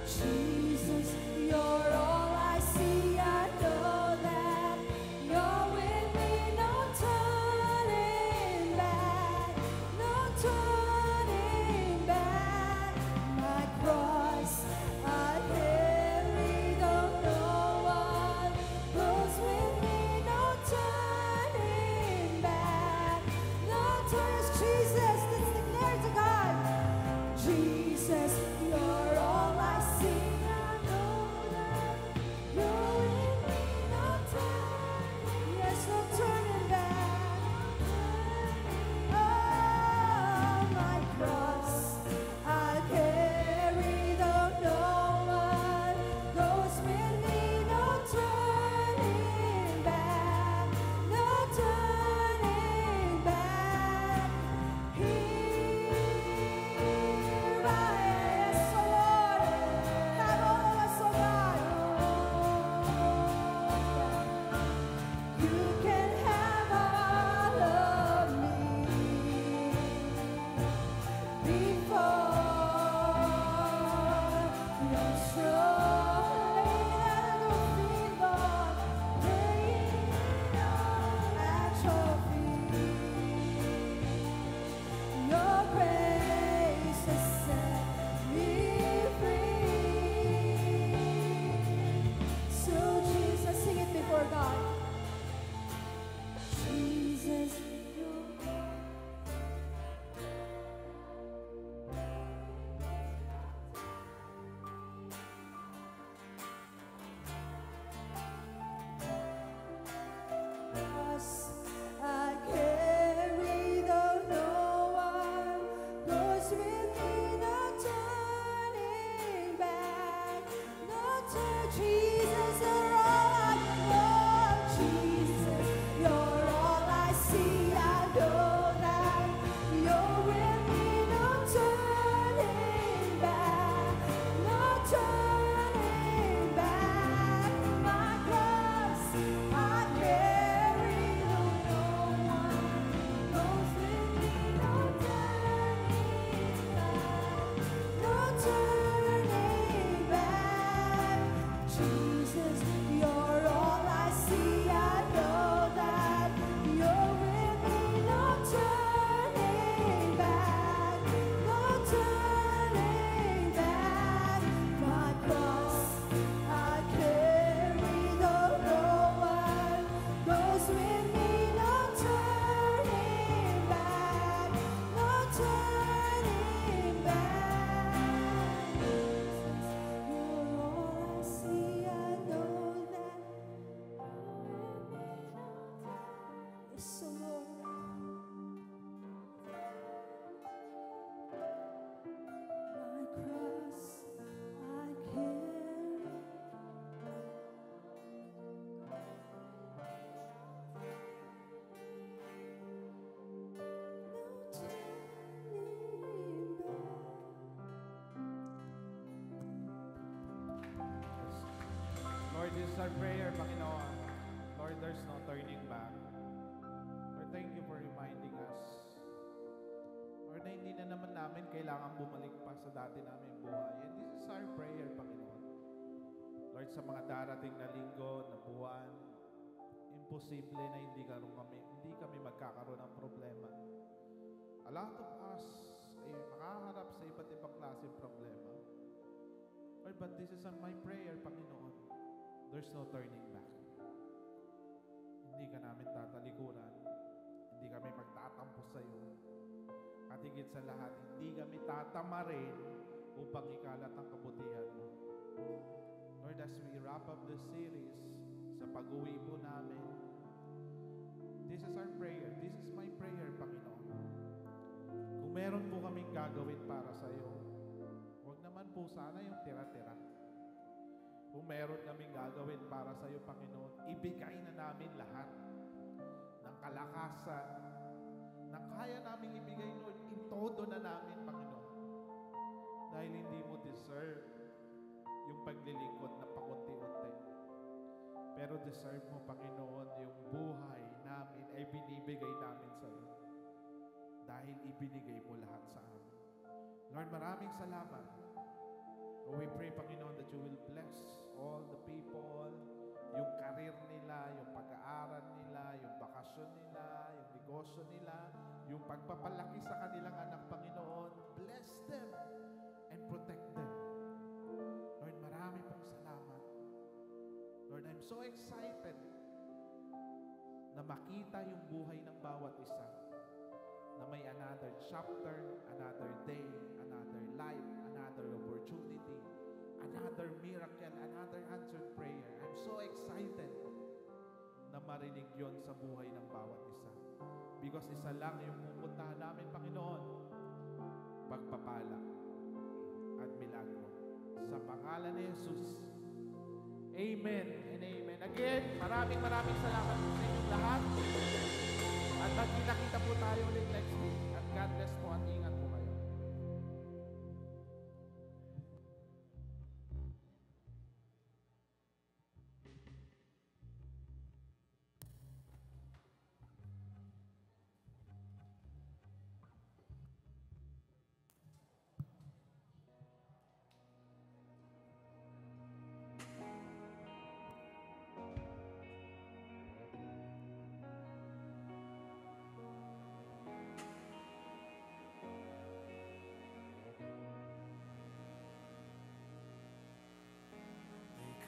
Speaker 2: Jesus, you're all I see. I know that you're with me. No turning back, no turning back. My cross I carry, though no one goes with me. No turning back, no turning. Jesus, let's declare to God. Jesus, you're all I see. I know that you're with me. No turning, yes, no turning back. Oh, my cross I carry, though no one goes with me. No turning back, no turning back. Here I am, so Lord, have all of us, oh God. You can have all of me. Before your throne, lay it all at your feet. Your grace has set me free. So Jesus, sing it before God. Jesus, cross I carry, though no one goes with me. No turning back, no turn. Jesus, you're all I know. Jesus, you're all I see. I know that you're with me. No turning back, no turning back. My cross I carry, though no one goes with me. No turning back, no turning back. Jesus, you're all I see. I know that you're with me. No turning back, no turning back. My cross I carry, though no one goes with me. No turning back, no turning back. You're all I see. I know that you're with me. Yes, so Lord. My cross I carry. No turning back.
Speaker 4: Lord, this is our prayer, Panginoon. Lord, there's no turning back. Lord, thank you for reminding us. Lord, na hindi na naman namin kailangan bumalik pa sa dati naming buhay. And this is our prayer, Panginoon. Lord, sa mga darating na linggo, na buwan, imposible na hindi kami magkakaroon ng problema. A lot of us ay makaharap sa iba't ibang klaseng problema. Lord, but this is my prayer, Panginoon. there's no turning back. Hindi ka namin tatalikuran. Hindi kami magtatampo sa iyo. At higit sa lahat, hindi kami tatamarin upang ikalat ang kabutihan mo. Lord, as we wrap up this series, sa pag-uwi po namin, this is our prayer. This is my prayer, Panginoon. Kung meron po kaming gagawin para sa iyo, huwag naman po sana yung tira-tira. Kung meron kaming gagawin para sa iyo, Panginoon, ibigay na namin lahat ng kalakasan, ng kaya naming ibigay, Lord, in todo na namin, Panginoon. Dahil hindi mo deserve yung paglilingkod na pakunti-unti. Pero deserve mo, Panginoon, yung buhay namin ay binibigay namin sa iyo. Dahil ibinigay mo lahat sa amin. Lord, maraming salamat. We pray, Panginoon, that you will bless all the people, yung karir nila, yung pag-aaral nila, yung bakasyon nila, yung negosyo nila, yung pagpapalaki sa kanilang anak, Panginoon. Bless them and protect them. Lord, marami pong salamat. Lord, I'm so excited na makita yung buhay ng bawat isa, na may another chapter, another day, another life, another opportunity, another miracle, another answered prayer. I'm so excited na marinig yon sa buhay ng bawat isa. Because isa lang yung pupuntahan namin, Panginoon, pagpapala at milagro. Sa pangalan ni Jesus, amen and amen. Again, maraming salamat po sa inyong lahat. At magkita-kita po tayo ulit next week. At God bless po at ingat po kayo.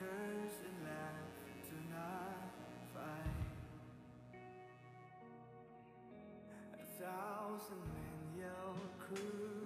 Speaker 5: Curse and laugh, do not fight. 1,000 men yell, crucify.